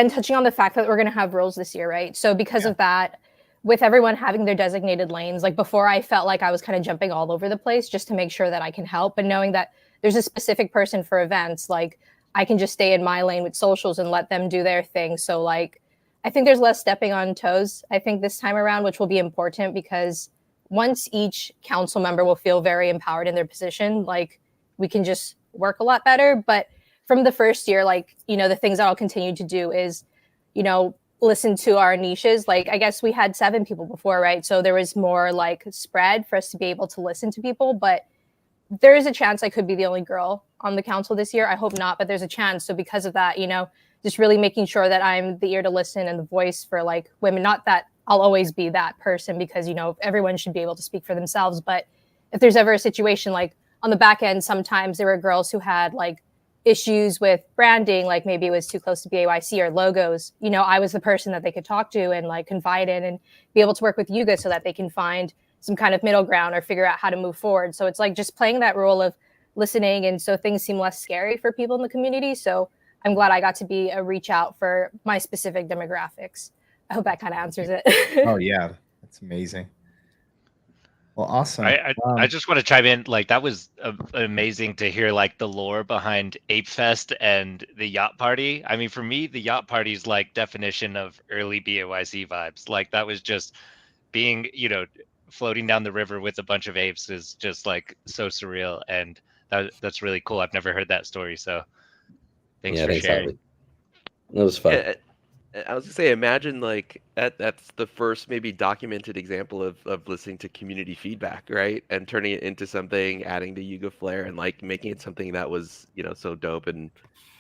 touching on the fact that we're going to have roles this year, right? So because of that, with everyone having their designated lanes, before I felt like I was kind of jumping all over the place just to make sure that I can help, and knowing that there's a specific person for events, I can just stay in my lane with socials and let them do their thing. So I think there's less stepping on toes, I think, this time around, which will be important, because once each council member will feel very empowered in their position, we can just work a lot better. But from the first year, the things that I'll continue to do is, listen to our niches. I guess we had 7 people before, right? So there was more spread for us to be able to listen to people, but there is a chance I could be the only girl on the council this year. I hope not, but there's a chance. So because of that, just really making sure that I'm the ear to listen and the voice for like women. Not that I'll always be that person, because everyone should be able to speak for themselves. But if there's ever a situation like on the back end, sometimes there were girls who had like issues with branding, like maybe it was too close to BAYC or logos. I was the person that they could talk to and like confide in and be able to work with Yuga so that they can find some kind of middle ground or figure out how to move forward. So it's like just playing that role of listening, and so things seem less scary for people in the community. So I'm glad I got to be a reach out for my specific demographics. I hope that kind of answers it. Oh yeah, that's amazing. Well, awesome. I just want to chime in. Like, that was amazing to hear like the lore behind Ape Fest and the yacht party. I mean, for me, the yacht party is like definition of early BAYC vibes. Like, that was just being, floating down the river with a bunch of apes is just like so surreal, and that's really cool. I've never heard that story, so thanks for sharing. It was fun. Yeah, I was gonna say, imagine like that's the first maybe documented example of listening to community feedback, right? And turning it into something, adding the Yuga flair, and like making it something that was, so dope and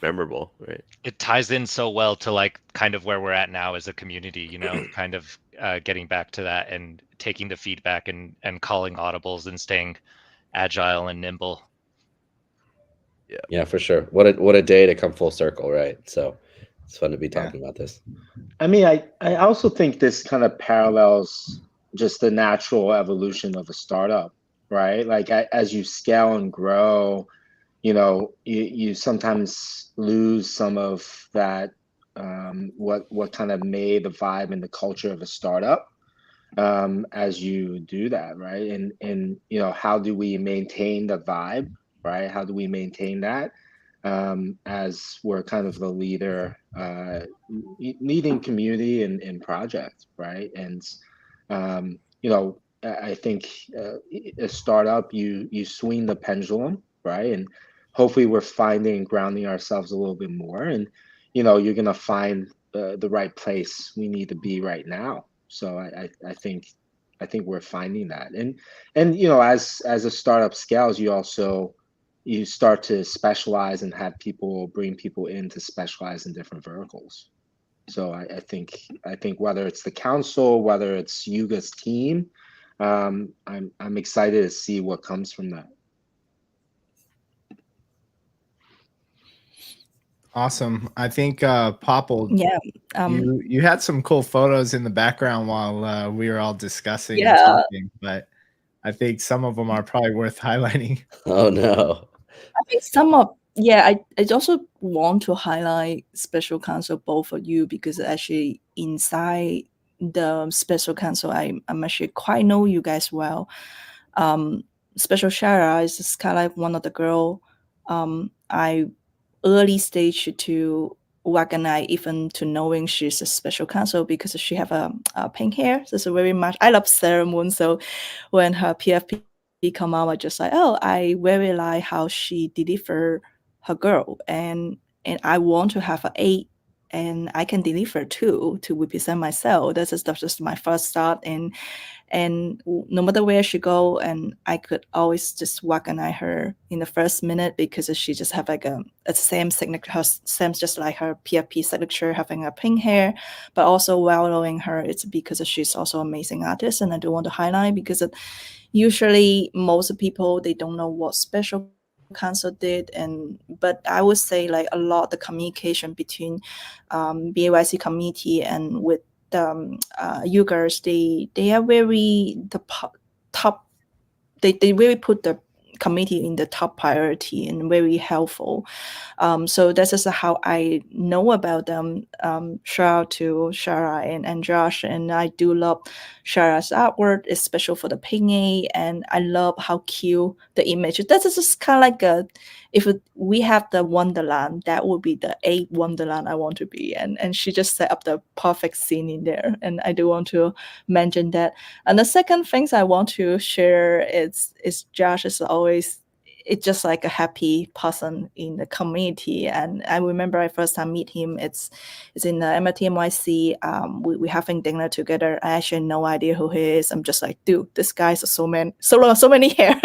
memorable, right? It ties in so well to like kind of where we're at now as a community, kind of getting back to that and taking the feedback and calling audibles and staying agile and nimble. Yeah, for sure. What a day to come full circle, right? So it's fun to be talking about this. I mean, I also think this kind of parallels just the natural evolution of a startup, right? Like as you scale and grow, you sometimes lose some of that, what kind of made the vibe and the culture of a startup as you do that, right? And how do we maintain the vibe, right? How do we maintain that as we're kind of the leader, leading community and project, right? And I think a startup, you swing the pendulum, right? And hopefully we're finding grounding ourselves a little bit more, and you're gonna find the right place we need to be right now. So I think we're finding that, and as a startup scales, you start to specialize and have bring people in to specialize in different verticals. So I think whether it's the council, whether it's Yuga's team, I'm excited to see what comes from that. Awesome. I think Popple, you had some cool photos in the background while we were all discussing and talking, but I think some of them are probably worth highlighting. Oh no. I think I also want to highlight special counsel both for you, because actually inside the special counsel, I'm actually quite know you guys well. Special Sera is just kind of like one of the girl I early stage to recognize, even to knowing she's a special counsel, because she have a pink hair. So it's very much, I love Sera Moon. So when her PFP come out, I just like, I very like how she deliver her girl, and I want to have an 8, and I can deliver 2 to represent myself. That's just my first start, and no matter where she go, and I could always just recognize her in the first minute, because she just have like a same signature, same just like her PFP signature, having a pink hair. But also while knowing her, it's because she's also an amazing artist, and I do want to highlight, because usually most people, they don't know what special counsel did, but I would say like a lot of the communication between BAYC community and with you girls, they are very top. They really put the committee in the top priority and very helpful. So this is how I know about them. Shout out to Sera and Josh, and I do love Shara's artwork, especially for the ping, and I love how cute the image. That is just kind of like if we have the Wonderland, that would be the 8 Wonderland I want to be, and she just set up the perfect scene in there, and I do want to mention that. And the second things I want to share is Josh is always it's just like a happy person in the community. And I remember I first time meet him, it's in the MIT we having dinner together. I actually had no idea who he is. I'm just like, dude, this guy's so many hair.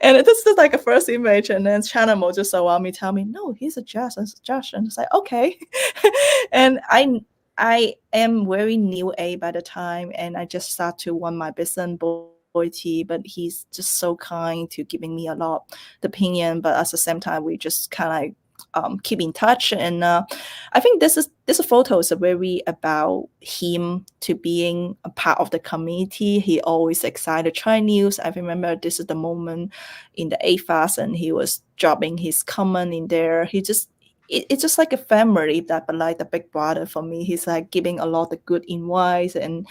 And this is like a first image, and then China Mo just around me tell me, no, he's a Josh. And it's like, okay. And I am very new A by the time, and I just start to run my business tea, but he's just so kind to giving me a lot of opinion, but at the same time we just kind of keep in touch. And I think this photo is very about him to being a part of the community. He always excited to try news. I remember this is the moment in the AFAS, and he was dropping his comment in there. It's just like a family, that but like the big brother for me. He's like giving a lot of good advice, and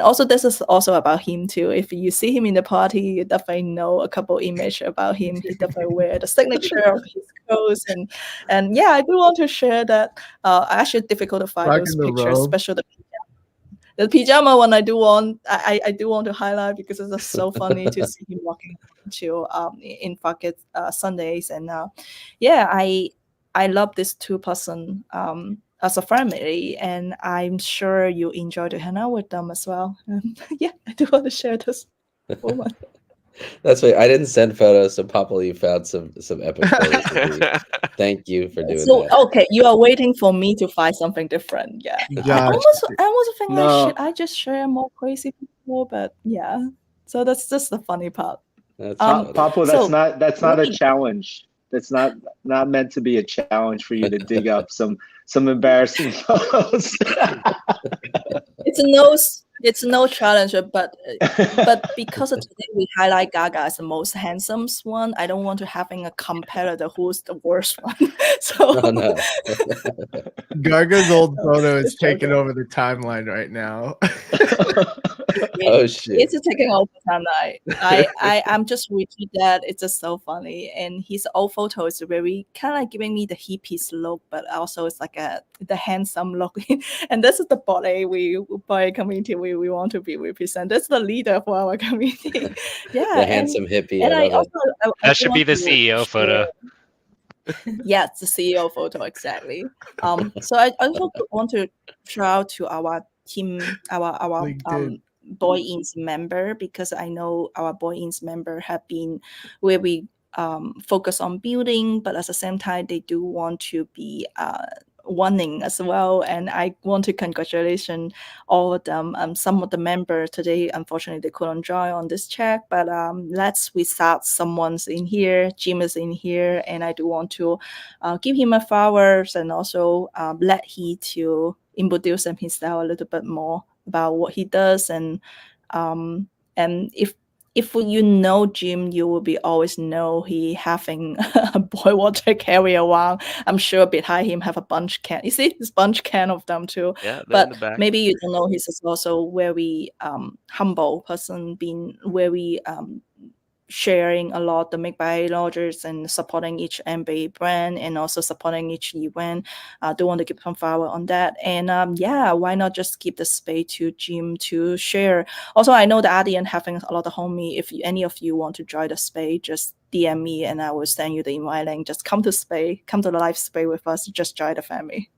also this is also about him too. If you see him in the party, you definitely know a couple image about him. He definitely wear the signature of his clothes, and yeah, I do want to share that. Actually difficult to find those pictures, especially the pajama one. I do want to highlight because it's just so funny to see him walking to in Pocket Sundays. And yeah, I love this two-person as a family, and I'm sure you enjoy to hang out with them as well. Yeah, I do want to share this moment. That's right. I didn't send photos, so Papa, you found some epic photos. Thank you for doing that. Okay, you are waiting for me to find something different. Yeah, I almost think should I just share more crazy people, but yeah. So that's just the funny part. Papa, that's not a challenge. That's not meant to be a challenge for you to dig up some embarrassing photos. It's no challenge, but because of today we highlight Gaga as the most handsome one, I don't want to having a competitor who's the worst one. So no. Gaga's old photo is taking over the timeline right now. Oh shit! It's taking over timeline. I'm just reading that. It's just so funny, and his old photo is very kind of like giving me the hippies look, but also it's like the handsome look. And this is the BAYC community we want to be represent. That's the leader for our community. Yeah, the handsome hippie. And I that should be the CEO photo. Yeah, it's the CEO photo, exactly. So I also want to shout out to our team, our BoredIn's member, because I know our BoredIn's member have been where we focus on building, but at the same time they do want to be winning as well. And I want to congratulate all of them. Some of the members today, unfortunately, they couldn't join on this chat, but we start someone's in here. Jim is in here, and I do want to give him a flowers, and also let he to introduce himself a little bit more about what he does. And if you know Jim, you will be always know he having a boil water carry around. I'm sure behind him have a bunch can. You see this bunch can of them too. Yeah, but maybe you don't know he's also very humble person, being very sharing a lot the Make by Lodgers and supporting each MBA brand and also supporting each event. Do want to give some flower on that. And yeah, why not just keep the space to Jim to share. Also, I know the audience having a lot of homie. If any of you want to join the space, just DM me and I will send you the invite link. Just come to the live space with us. Just join the family.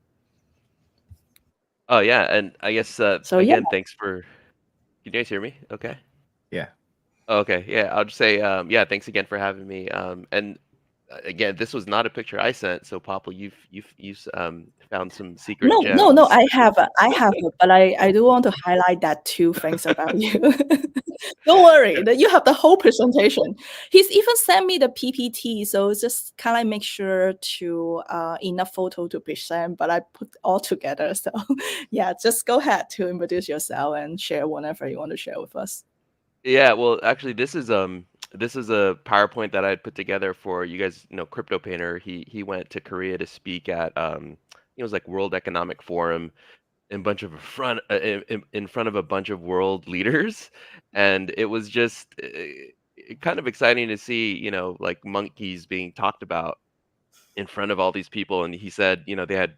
Oh yeah, and I guess so again, yeah. Thanks for. Can you guys hear me? Okay. Yeah. Okay, yeah, I'll just say, yeah, thanks again for having me. And again, this was not a picture I sent, so Papa, you've found some secret gems. No, I have, but I do want to highlight that two things about you. Don't worry, that you have the whole presentation. He's even sent me the PPT, so it's just kind of make sure to enough photo to present, but I put all together. So yeah, just go ahead to introduce yourself and share whatever you want to share with us. Yeah, well, actually, this is a PowerPoint that I had put together for you guys. You know, Crypto Painter. He went to Korea to speak at it was like World Economic Forum, in front of a bunch of world leaders, and it was just kind of exciting to see, you know, like monkeys being talked about in front of all these people. And he said, you know, they had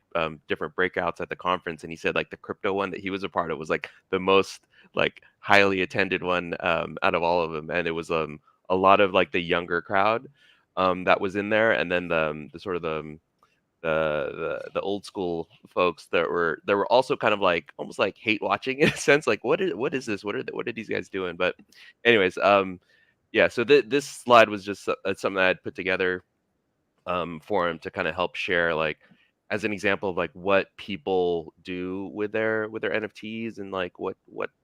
different breakouts at the conference, and he said like the crypto one that he was a part of was like the most like highly attended one out of all of them, and it was a lot of like the younger crowd. that was in there, and then the sort of the old school folks that were also kind of like almost like hate watching in a sense, like what is this? What are these guys doing? But anyways, yeah. So this slide was just something that I'd put together for him to kind of help share, like as an example of like what people do with their NFTs and like what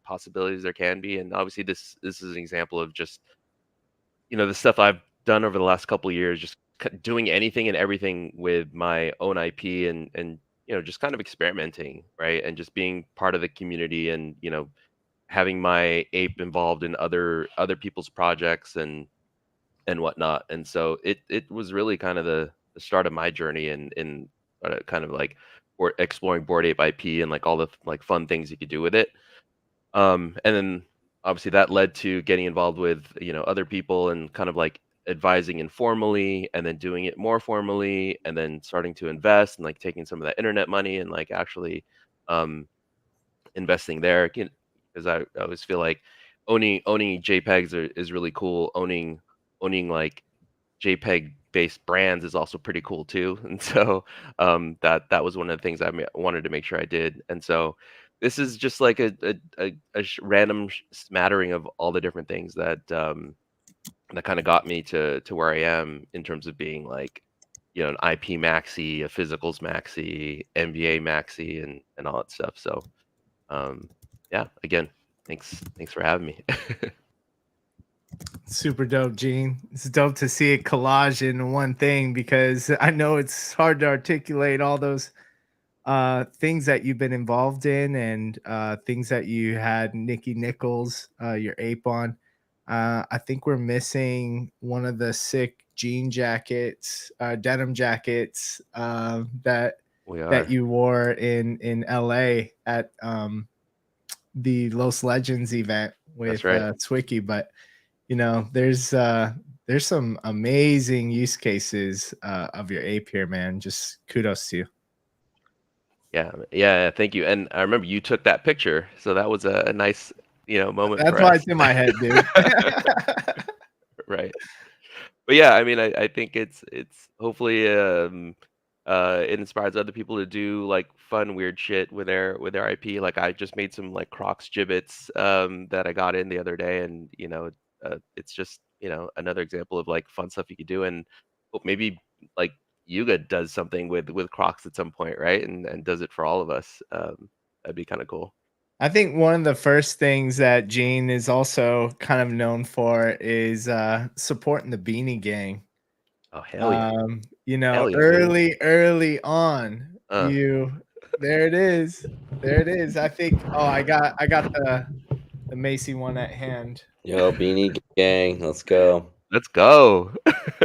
possibilities there can be. And obviously this is an example of just the stuff I've done over the last couple of years, just doing anything and everything with my own IP and just kind of experimenting, right? And just being part of the community and having my ape involved in other people's projects and whatnot. And so it was really kind of the start of my journey in kind of like exploring Bored Ape IP and like all the like fun things you could do with it. And then obviously that led to getting involved with other people and kind of like advising informally and then doing it more formally and then starting to invest and like taking some of that internet money and like actually investing there, because I always feel like owning JPEGs is really cool. Owning like JPEG based brands is also pretty cool too. And so that was one of the things I wanted to make sure I did. And so this is just like a random smattering of all the different things that that kind of got me to where I am in terms of being like an IP maxi, a physicals maxi, MBA maxi, and all that stuff. So yeah, again, thanks for having me. Super dope, Gene. It's dope to see a collage in one thing, because I know it's hard to articulate all those things that you've been involved in and things that you had Nikki Nichols, your ape on. I think we're missing one of the sick jean jackets, denim jackets that you wore in LA at the Los Legends event with Twicky. But there's some amazing use cases of your ape here, man. Just kudos to you. Yeah, thank you. And I remember you took that picture, so that was a nice moment. That's why it's in my head, dude. Right. But yeah, I mean, I think it's hopefully it inspires other people to do like fun weird shit with their IP. Like I just made some like Crocs gibbets that I got in the other day, and it's just another example of like fun stuff you could do, and hope maybe like Yuga does something with Crocs at some point, right? And does it for all of us. That'd be kind of cool. I think one of the first things that Gene is also kind of known for is supporting the Beanie Gang. Oh hell yeah! Hell yeah, early on, there it is. I think. Oh, I got the Macy one at hand. Yo, Beanie Gang, let's go. Let's go.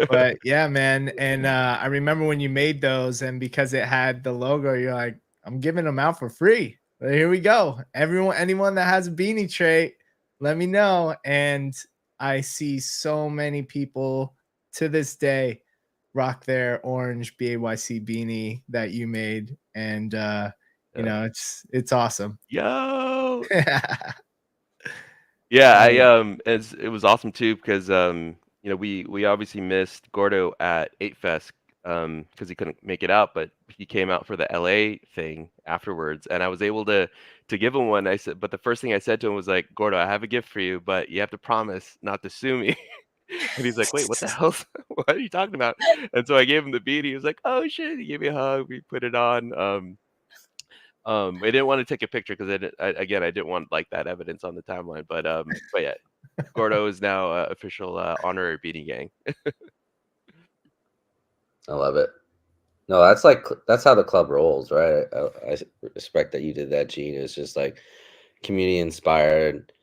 But yeah, man. And I remember when you made those, and because it had the logo, you're like, I'm giving them out for free. But here we go. Anyone that has a beanie trait, let me know. And I see so many people to this day rock their orange BAYC beanie that you made. And it's awesome. Yo. Yeah, it was awesome too, because we obviously missed Gordo at 8Fest because he couldn't make it out, but he came out for the LA thing afterwards, and I was able to give him one. I said, but the first thing I said to him was like, Gordo, I have a gift for you, but you have to promise not to sue me. And he's like, wait, what the hell? What are you talking about? And so I gave him the beat. He was like, oh shit. He gave me a hug. We put it on. I didn't want to take a picture because I didn't want like that evidence on the timeline. But yeah, Gordo is now official honorary Beanie Gang. I love it. No, that's how the club rolls, right? I respect that you did that, Gene. It's just like community inspired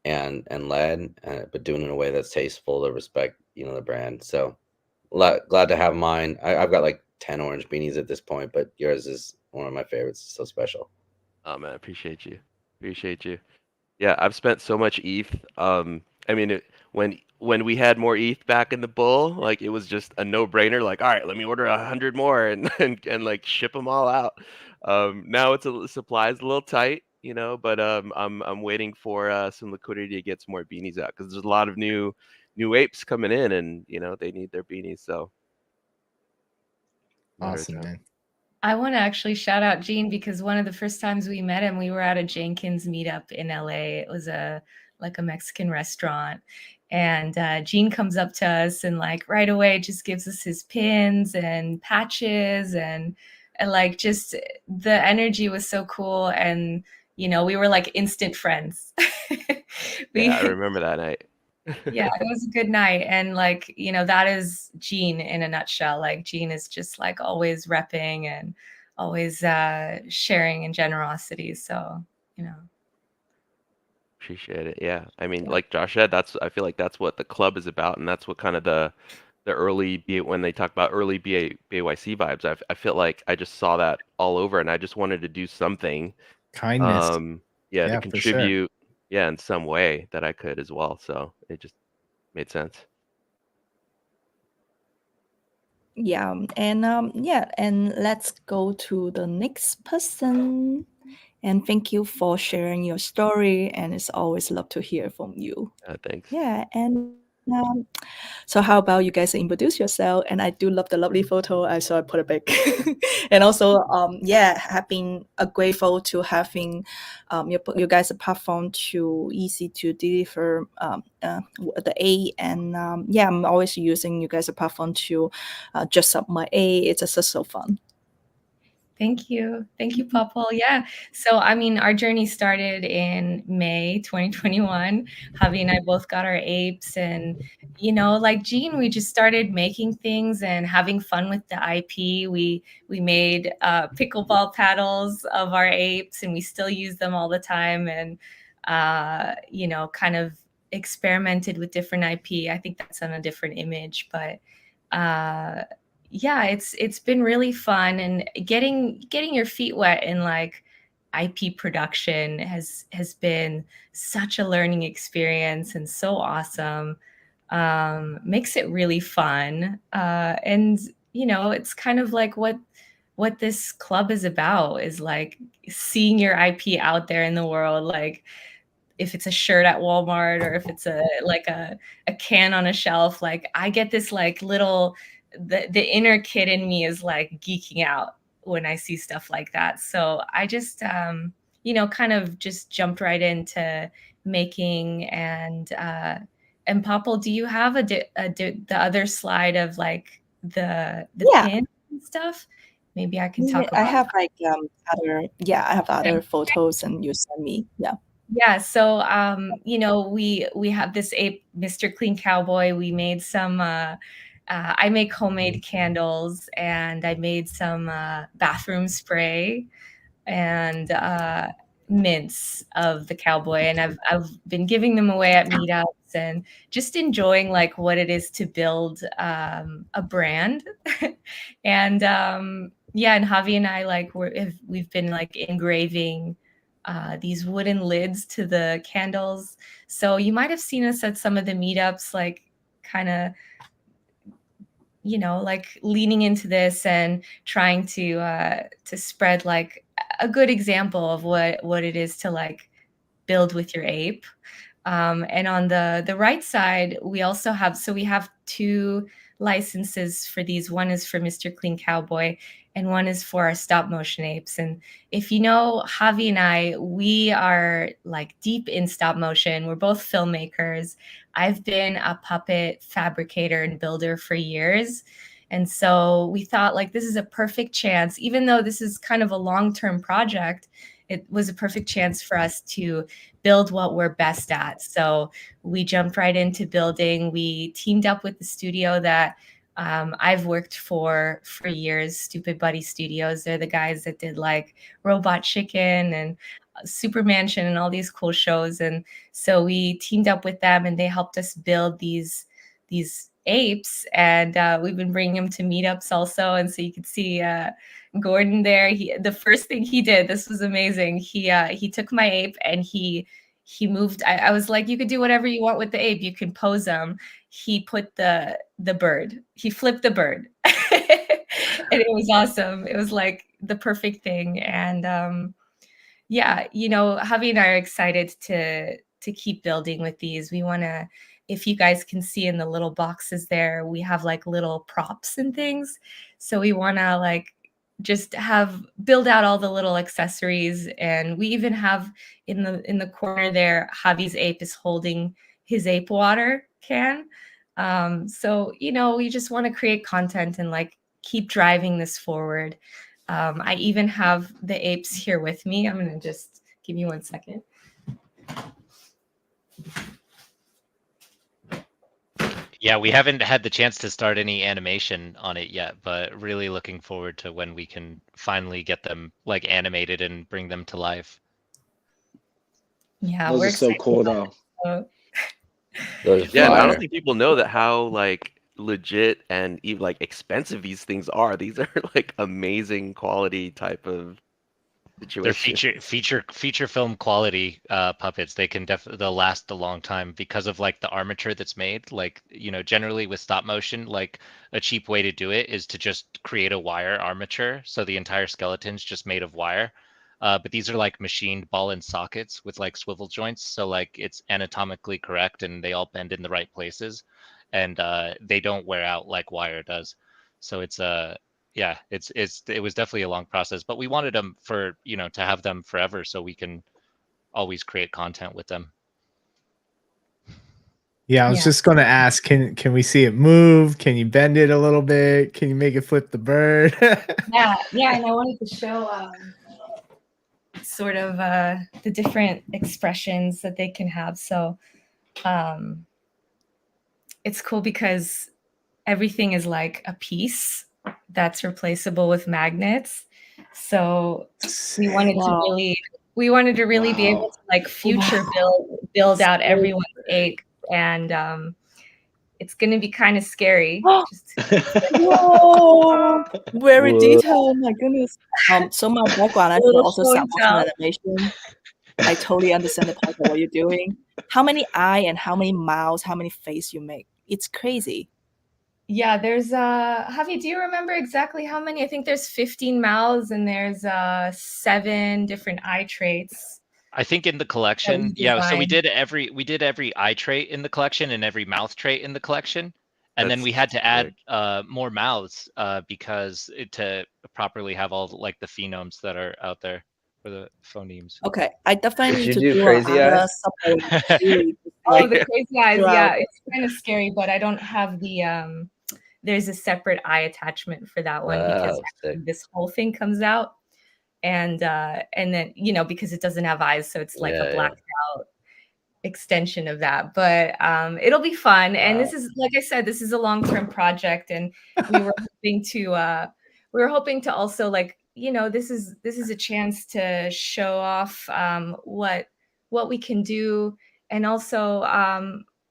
and led, but doing it in a way that's tasteful to respect, the brand. So glad to have mine. I've got like 10 orange beanies at this point, but yours is one of my favorites. It's so special. Oh man, appreciate you. Yeah, I've spent so much ETH. I mean, when we had more ETH back in the bull, like it was just a no-brainer. Like, all right, let me order 100 more and like ship them all out. Now supply is a little tight, but I'm waiting for some liquidity to get some more beanies out, because there's a lot of new new apes coming in, and they need their beanies. So Awesome, man. I want to actually shout out Gene, because one of the first times we met him, we were at a Jenkins meetup in LA. It was like a Mexican restaurant. And Gene comes up to us and like right away just gives us his pins and patches and like just the energy was so cool. And, we were like instant friends. Yeah, I remember that night. Yeah, it was a good night. And like, that is Gene in a nutshell. Like Gene is just like always repping and always sharing in generosity. So, Appreciate it. Yeah. I mean, like Josh said, I feel like that's what the club is about. And that's what kind of the early, when they talk about early BAYC vibes, I feel like I just saw that all over, and I just wanted to do something. Kindness. Yeah, to contribute. Yeah, in some way that I could as well. So it just made sense. Yeah, and let's go to the next person. And thank you for sharing your story. And it's always love to hear from you. Thanks. Yeah, and so how about you guys introduce yourself? And I do love the lovely photo. I put it back. And also, have been grateful to having you guys a platform to easy to deliver the A. And I'm always using you guys a platform to dress up my A. It's just so fun. Thank you. Thank you, Popol. Yeah. So, I mean, our journey started in May 2021. Javi and I both got our apes. And, like Gene, we just started making things and having fun with the IP. We made pickleball paddles of our apes, and we still use them all the time. And, kind of experimented with different IP. I think that's on a different image, but yeah, it's been really fun, and getting your feet wet in like IP production has been such a learning experience and so awesome. Makes it really fun, and it's kind of like what this club is about, is like seeing your IP out there in the world, like if it's a shirt at Walmart or if it's a can on a shelf. Like I get this like little the inner kid in me is like geeking out when I see stuff like that. So I just kind of just jumped right into making. And Popol, do you have the other slide of like the pin and stuff? Maybe I can talk about. I have like I have other photos, and you send me. Yeah. So, we have this ape, Mr. Clean Cowboy. We made some, I make homemade candles, and I made some bathroom spray and mints of the cowboy. And I've been giving them away at meetups and just enjoying like what it is to build a brand. And and Javi and I like we've been like engraving these wooden lids to the candles. So you might have seen us at some of the meetups, like kind of, like leaning into this and trying to spread like a good example of what it is to like build with your ape. And on the right side, we also have, we have 2 licenses for these. One is for Mr. Clean Cowboy, and one is for our stop motion apes. And if you know Javi and I, we are like deep in stop motion. We're both filmmakers. I've been a puppet fabricator and builder for years. And so we thought like this is a perfect chance, even though this is kind of a long-term project, it was a perfect chance for us to build what we're best at. So we jumped right into building. We teamed up with the studio that I've worked for years, Stupid Buddy Studios. They're the guys that did like Robot Chicken and Super Mansion and all these cool shows. And so we teamed up with them, and they helped us build these apes. And we've been bringing them to meetups also. And so you can see Gordon there. The first thing he did, this was amazing. He took my ape and he moved. I was like, you could do whatever you want with the ape. You can pose them. He put the bird. He flipped the bird. And it was awesome. It was like the perfect thing. And Javi and I are excited to keep building with these. We want to if you guys can see in the little boxes there, we have like little props and things. So we want to like just build out all the little accessories. And we even have in the corner there, Javi's ape is holding his ape water can. So, you know, we just want to create content and like keep driving this forward. I even have the apes here with me. I'm going to just give you 1 second. Yeah, we haven't had the chance to start any animation on it yet, but really looking forward to when we can finally get them like animated and bring them to life. Yeah, those we're are so cool though. Yeah, and I don't think people know that how like legit and even like expensive these things are. These are like amazing quality type of They're situation. feature film quality puppets. They'll last a long time because of like the armature that's made. Like, you know, generally with stop motion, like a cheap way to do it is to just create a wire armature, so the entire skeleton's just made of wire. But these are like machined ball and sockets with like swivel joints, so like it's anatomically correct and they all bend in the right places, and they don't wear out like wire does. So it's yeah, it was definitely a long process, but we wanted them for, you know, to have them forever so we can always create content with them. Yeah, I was just going to ask, can we see it move? Can you bend it a little bit? Can you make it flip the bird? Yeah, and I wanted to show sort of the different expressions that they can have. So it's cool because everything is like a piece that's replaceable with magnets. So we wanted to really be able to like future build out everyone's ape, and it's going to be kind of scary. Whoa, very detailed. My goodness. So my background, I also stop motion animation. I totally understand the part of what you're doing. How many eye and how many mouths, how many face you make? It's crazy. Yeah, there's Javi, do you remember exactly how many? I think there's 15 mouths and there's 7 different eye traits. I think in the collection, yeah. So we did every eye trait in the collection and every mouth trait in the collection, and then we had to add more mouths because to properly have all like the phonemes that are out there for the phonemes. Okay, I definitely need to do crazy eyes. Oh, the crazy eyes, yeah, it's kind of scary, but I don't have the there's a separate eye attachment for that one because this whole thing comes out. And then, you know, because it doesn't have eyes, so it's like a blacked out extension of that. But it'll be fun. And this is, like I said, this is a long-term project, and we were hoping to also, like, you know, this is a chance to show off what we can do, and also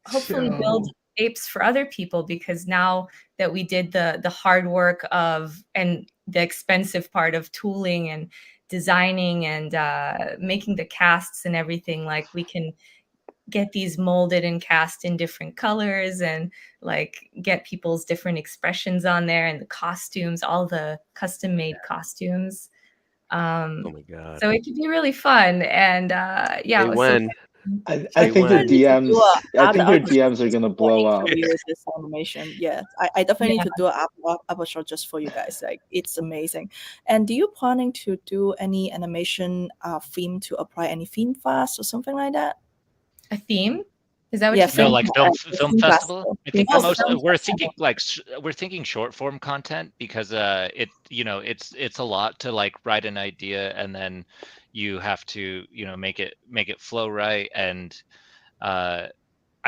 hopefully build apes for other people, because now that we did the hard work of and the expensive part of tooling and designing and making the casts and everything, like we can get these molded and cast in different colors and like get people's different expressions on there, and the costumes, all the custom made costumes. Oh my God. So it could be really fun. And yeah, I think their DMs. I think their DMs are gonna blow up. This animation, yeah. I definitely need to do an upper shot just for you guys. Like, it's amazing. And do you planning to do any animation theme to apply any theme fest or something like that? A theme? Is that what you said? No, like film festival. I think we're thinking short form content, because it, you know, it's a lot to like write an idea and then you have to, you know, make it flow right. And I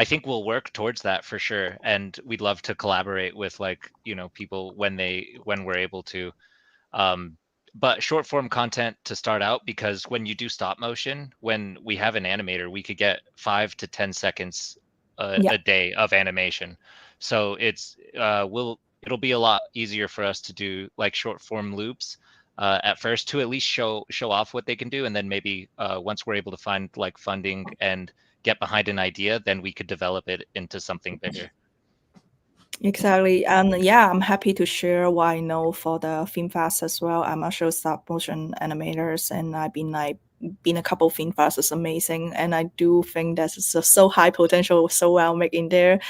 think we'll work towards that for sure. And we'd love to collaborate with, like, you know, people when we're able to. But short form content to start out, because when you do stop motion, when we have an animator, we could get 5 to 10 seconds a day of animation. So it'll be a lot easier for us to do like short form loops at first, to at least show off what they can do, and then maybe once we're able to find like funding and get behind an idea, then we could develop it into something bigger. Exactly. And yeah, I'm happy to share what I know for the Film Fest as well. I'm also stop motion animators, and I've been like been a couple of film fests is amazing, and I do think that's so high potential, so well made in there.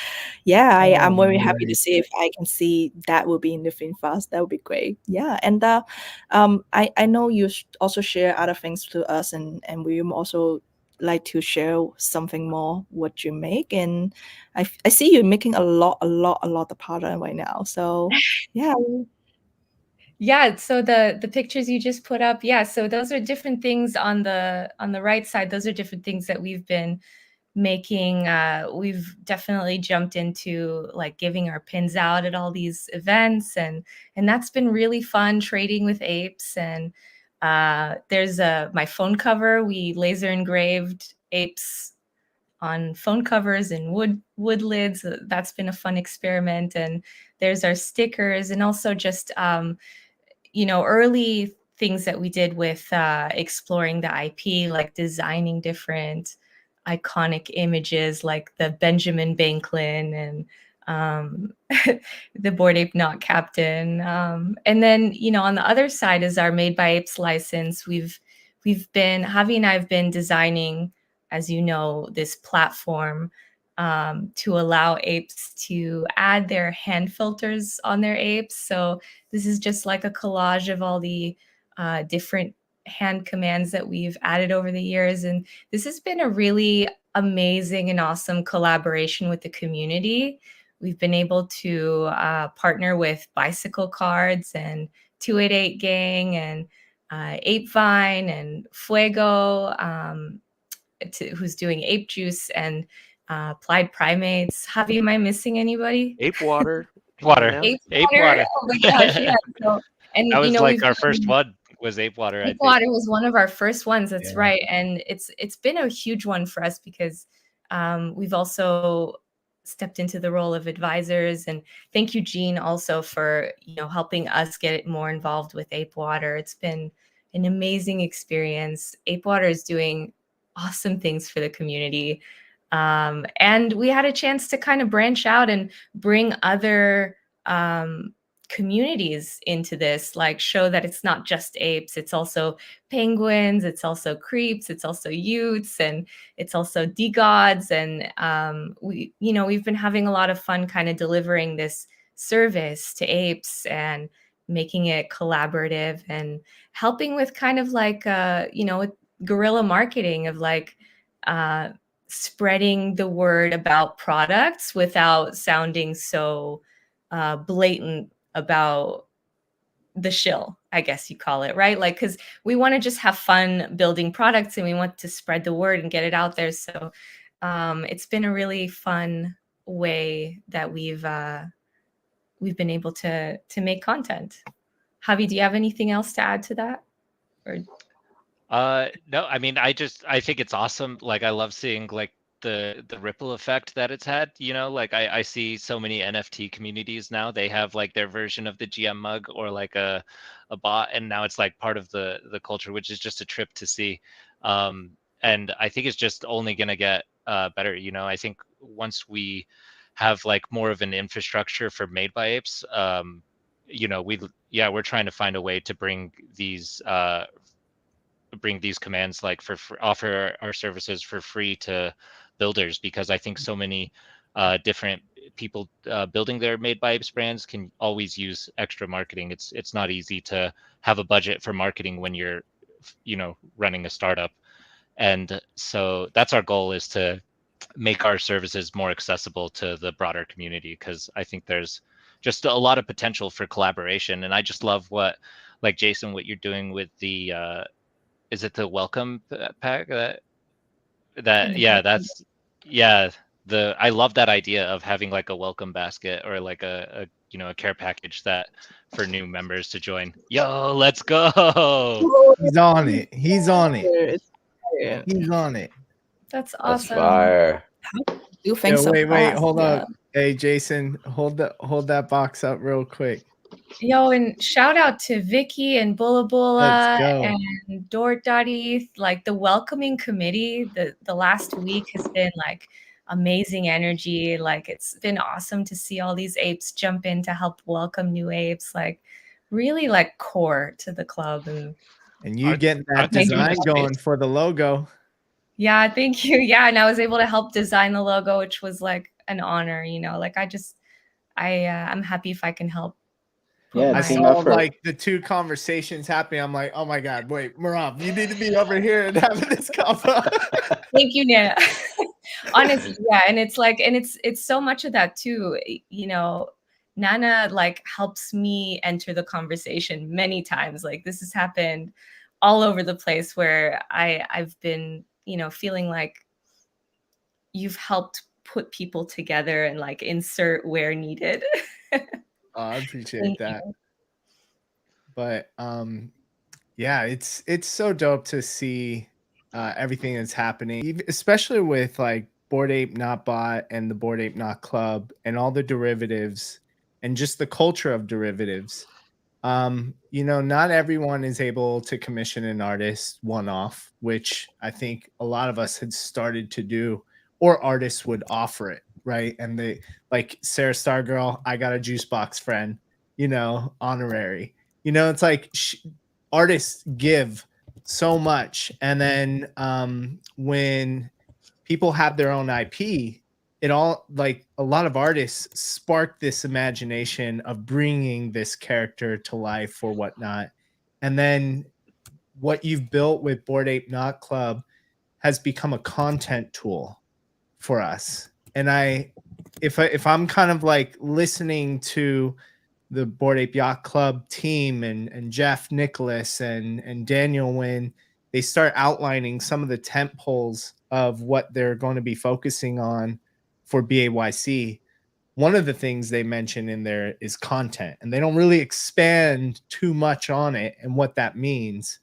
Yeah, I'm very happy to see if I can see that will be in the film fest. That would be great. Yeah, and I know you also share other things to us, and we also like to share something more what you make, and I see you making a lot of pattern right now. So yeah. Yeah, so the pictures you just put up, yeah, so those are different things on the right side. Those are different things that we've been making. We've definitely jumped into like giving our pins out at all these events, and that's been really fun trading with Apes. And there's my phone cover. We laser engraved Apes on phone covers and wood lids. That's been a fun experiment. And there's our stickers, and also just early things that we did with exploring the IP, like designing different iconic images like the Benjamin Banklin and the Bored Ape Not Captain. And then, on the other side is our Made by Apes license. We've been, Javi and I have been designing, as you know, this platform to allow apes to add their hand filters on their apes. So this is just like a collage of all the different hand commands that we've added over the years. And this has been a really amazing and awesome collaboration with the community. We've been able to partner with Bicycle Cards and 288 Gang and Apevine and Fuego, who's doing Ape Juice, and Applied Primates. Javi, am I missing anybody? Ape Water. Water. Ape Ape Water. Water. Oh my gosh, yeah. So, and that was like our first one was Ape Water. Ape Water was one of our first ones. That's right, and it's been a huge one for us because we've also stepped into the role of advisors. And thank you, Jean, also for helping us get more involved with Ape Water. It's been an amazing experience. Ape Water is doing awesome things for the community. And we had a chance to kind of branch out and bring other communities into this, like show that it's not just apes, it's also penguins, it's also creeps, it's also utes, and it's also degods. And we've been having a lot of fun kind of delivering this service to apes and making it collaborative and helping with kind of like guerrilla marketing of like spreading the word about products without sounding so blatant about the shill, I guess you call it, right? Like, because we want to just have fun building products and we want to spread the word and get it out there. So it's been a really fun way that we've been able to make content. Javi, do you have anything else to add to that? Or no, I mean, I think it's awesome. Like, I love seeing like the ripple effect that it's had. Like I see so many NFT communities now. They have like their version of the GM mug or like a bot, and now it's like part of the culture, which is just a trip to see. And I think it's just only gonna get better. I think once we have like more of an infrastructure for Made by Apes, we're trying to find a way to bring these commands like offer our services for free to builders, because I think so many different people building their Made by Apes brands can always use extra marketing. It's not easy to have a budget for marketing when you're running a startup. And so that's our goal, is to make our services more accessible to the broader community, because I think there's just a lot of potential for collaboration. And I just love what Jason, what you're doing with the is it the welcome pack I love that idea of having like a welcome basket or like a care package that for new members to join. Yo, let's go. He's on it. He's on it. That's awesome. That's fire. You think so? Wait, hold up. Hey, Jason, hold that box up real quick. Yo, and shout out to Vicky and Bula Bula and Dort Dotty. Like the welcoming committee, the last week has been like amazing energy. Like it's been awesome to see all these apes jump in to help welcome new apes. Like really like core to the club. And And you getting that aren't they doing design a going space? for the logo. Yeah, thank you. Yeah, and I was able to help design the logo, which was like an honor, you know. Like I'm happy if I can help. Yeah, I team saw effort. like the two conversations happening. I'm like, oh my God, wait, Meirav, you need to be over here and having this convo. Thank you, Nana. Honestly, yeah, and it's like, and it's so much of that too. You know, Nana like helps me enter the conversation many times. Like this has happened all over the place where I've been, you know, feeling like you've helped put people together and like insert where needed. Oh, I appreciate that. But yeah, it's so dope to see everything that's happening, especially with like Bored Ape Not Bot and the Bored Ape Not Club and all the derivatives and just the culture of derivatives. You know, not everyone is able to commission an artist one-off, which I think a lot of us had started to do, or artists would offer it, right? And they like Sera Stargirl, I got a juice box friend, you know, honorary. You know, it's like artists give so much, and then when people have their own IP, it all like a lot of artists spark this imagination of bringing this character to life or whatnot, and then what you've built with Bored Ape Not Club has become a content tool for us. And if I'm kind of like listening to the Bored Ape Yacht Club team and Jeff Nicholas and Daniel, when they start outlining some of the tent poles of what they're going to be focusing on for BAYC, one of the things they mention in there is content, and they don't really expand too much on it and what that means.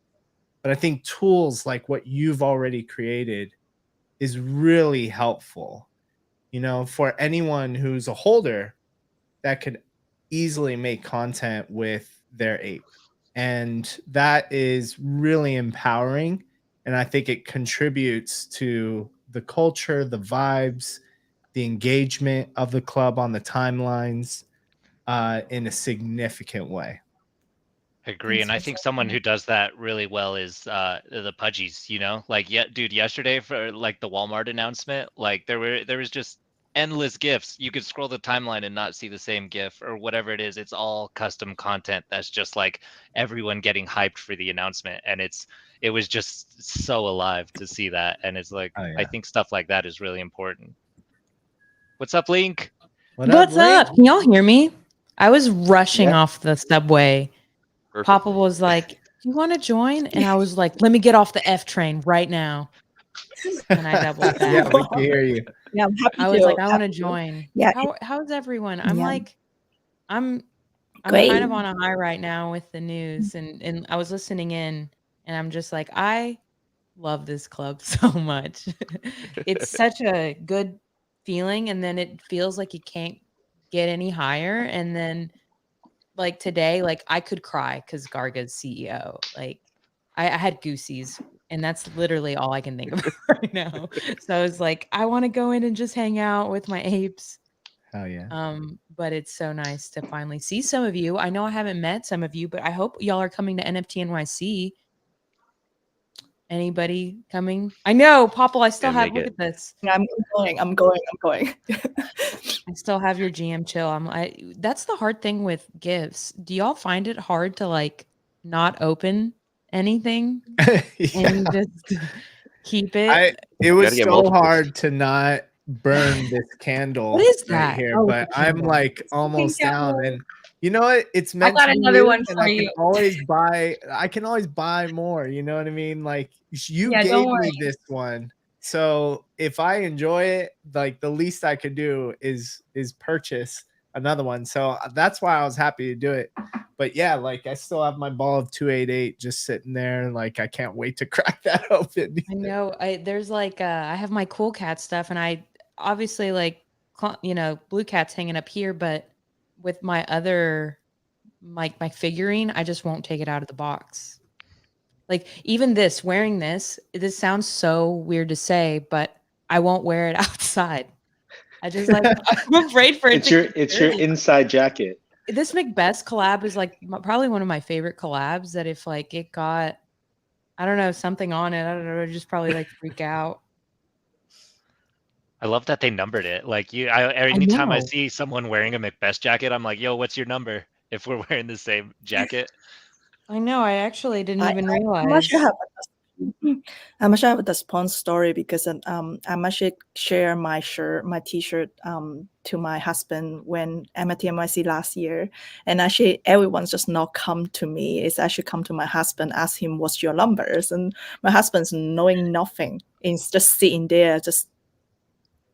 But I think tools like what you've already created is really helpful, you know, for anyone who's a holder that could easily make content with their ape. And that is really empowering. And I think it contributes to the culture, the vibes, the engagement of the club on the timelines in a significant way. I agree, and I think someone who does that really well is the Pudgies. You know, like dude, yesterday for like the Walmart announcement, like there was just endless gifs. You could scroll the timeline and not see the same gif or whatever it is. It's all custom content that's just like everyone getting hyped for the announcement, and it was just so alive to see that. And it's like, I think stuff like that is really important. What's up, Link? What's up? Can y'all hear me? I was rushing off the subway. Papa was like, "Do you want to join?" And I was like, "Let me get off the F train right now." And I doubled back. Yeah, we can hear you. Yeah, I'm happy I was to. like, "I want to join." Yeah. How's everyone? I'm like, I'm Great. kind of on a high right now with the news, and I was listening in, and I'm just like, I love this club so much. It's such a good feeling, and then it feels like you can't get any higher, and then like today, like I could cry because Garga's CEO. Like I had goosies, and that's literally all I can think of right now. So I was like, I want to go in and just hang out with my apes. Hell yeah. But it's so nice to finally see some of you. I know I haven't met some of you, but I hope y'all are coming to NFT NYC. Anybody coming? I know, Popple, I still have, look at this. Yeah, I'm going. I still have your GM chill. That's the hard thing with gifts. Do y'all find it hard to like not open anything and just keep it? It was so hard to not burn this candle. What is right that? here, Oh, but I'm like almost down, and you know what? It's I meant got to be another used, one and for I you. can always buy more. You know what I mean? Like you Yeah, gave don't me worry. this one, so if I enjoy it, like the least I could do is purchase another one. So that's why I was happy to do it. But yeah, like I still have my ball of 288 just sitting there. Like I can't wait to crack that open. I know. There's like I have my cool cat stuff, and I obviously like blue cat's hanging up here, but with my other my figurine, I just won't take it out of the box. Like even wearing this sounds so weird to say, but I won't wear it outside. I just like I'm afraid for it. It's your inside jacket. This Macbeth collab is like probably one of my favorite collabs. That if like it got I don't know, something on it. I don't know, just probably like freak out. I love that they numbered it. Like anytime I know. see someone wearing a Macbeth jacket, I'm like, yo, what's your number? If we're wearing the same jacket. I know. I actually didn't even I'm not realize. sure I'm not sure have the spawn story because I'm actually share my t-shirt to my husband when I'm at TMYC last year, and actually everyone's just not come to me. It's actually come to my husband, ask him what's your numbers, and my husband's knowing nothing. It's just sitting there, just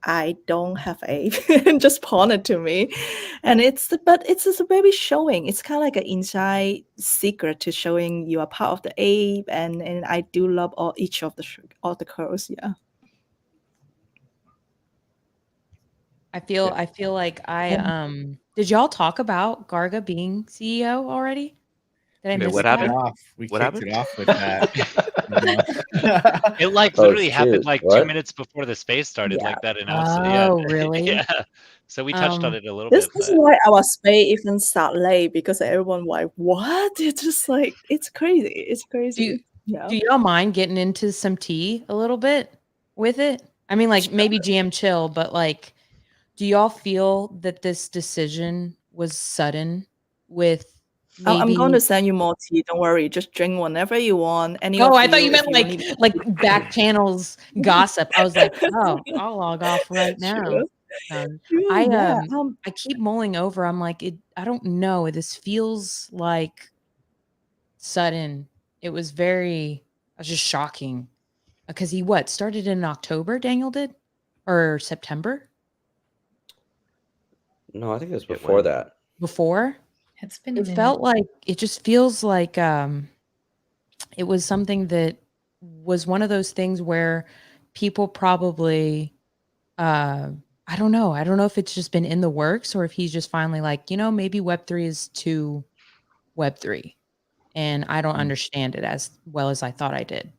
I don't have a and just pointed to me, and it's just very showing. It's kind of like an inside secret to showing you are part of the ape, and I do love each of the girls. Yeah. I feel like did y'all talk about Garga being CEO already? Did I Wait, miss what that? happened? We What kicked happened? it off with that. It like Oh, literally happened shoot. like What? 2 minutes before the space started, Yeah. like that announcement. Yeah. Oh, really? Yeah. So we touched on it a little This bit. is But why our space even start late, because everyone like, what? It's just like, it's crazy. It's crazy. Do y'all mind getting into some tea a little bit with it? I mean, like maybe GM chill, but like, do y'all feel that this decision was sudden with maybe? I'm going to send you more tea. Don't worry. Just drink whenever you want. Oh, I thought you meant like back channels gossip. I was like, oh, I'll log off right now. I keep mulling over. I'm like, I don't know. This feels like sudden. It was just shocking because he started in October. Daniel did, or September? No, I think it was before that. Before? It's been. It felt like it just feels like it was something that was one of those things where people probably I don't know. I don't know if it's just been in the works or if he's just finally like, maybe Web3 is too Web3 and I don't understand it as well as I thought I did.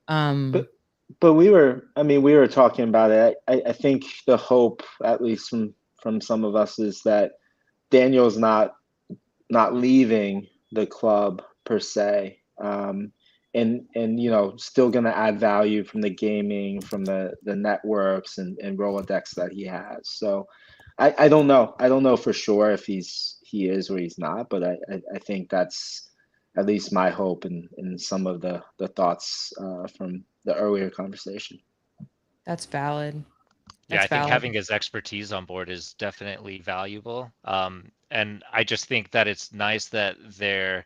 But we were talking about it. I think the hope, at least from some of us, is that Daniel's not leaving the club per se, and still going to add value from the gaming, from the networks and Rolodex that he has. So I don't know for sure if he is or he's not, but I think that's at least my hope and some of the thoughts from the earlier conversation. That's valid. Yeah, I think having his expertise on board is definitely valuable. And I just think that it's nice that they're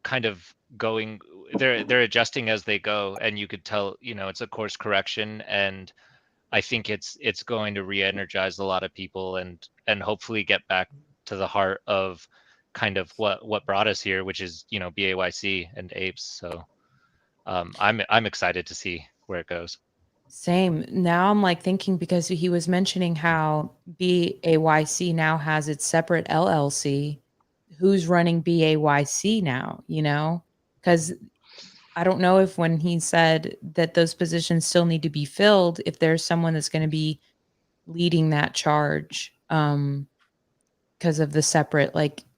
kind of they're adjusting as they go, and you could tell, it's a course correction, and I think it's going to re-energize a lot of people and hopefully get back to the heart of kind of what brought us here, which is, BAYC and Apes. So I'm excited to see where it goes. Same. Now I'm like thinking, because he was mentioning how BAYC now has its separate LLC. Who's running BAYC now, because I don't know if when he said that those positions still need to be filled, if there's someone that's going to be leading that charge because of the separate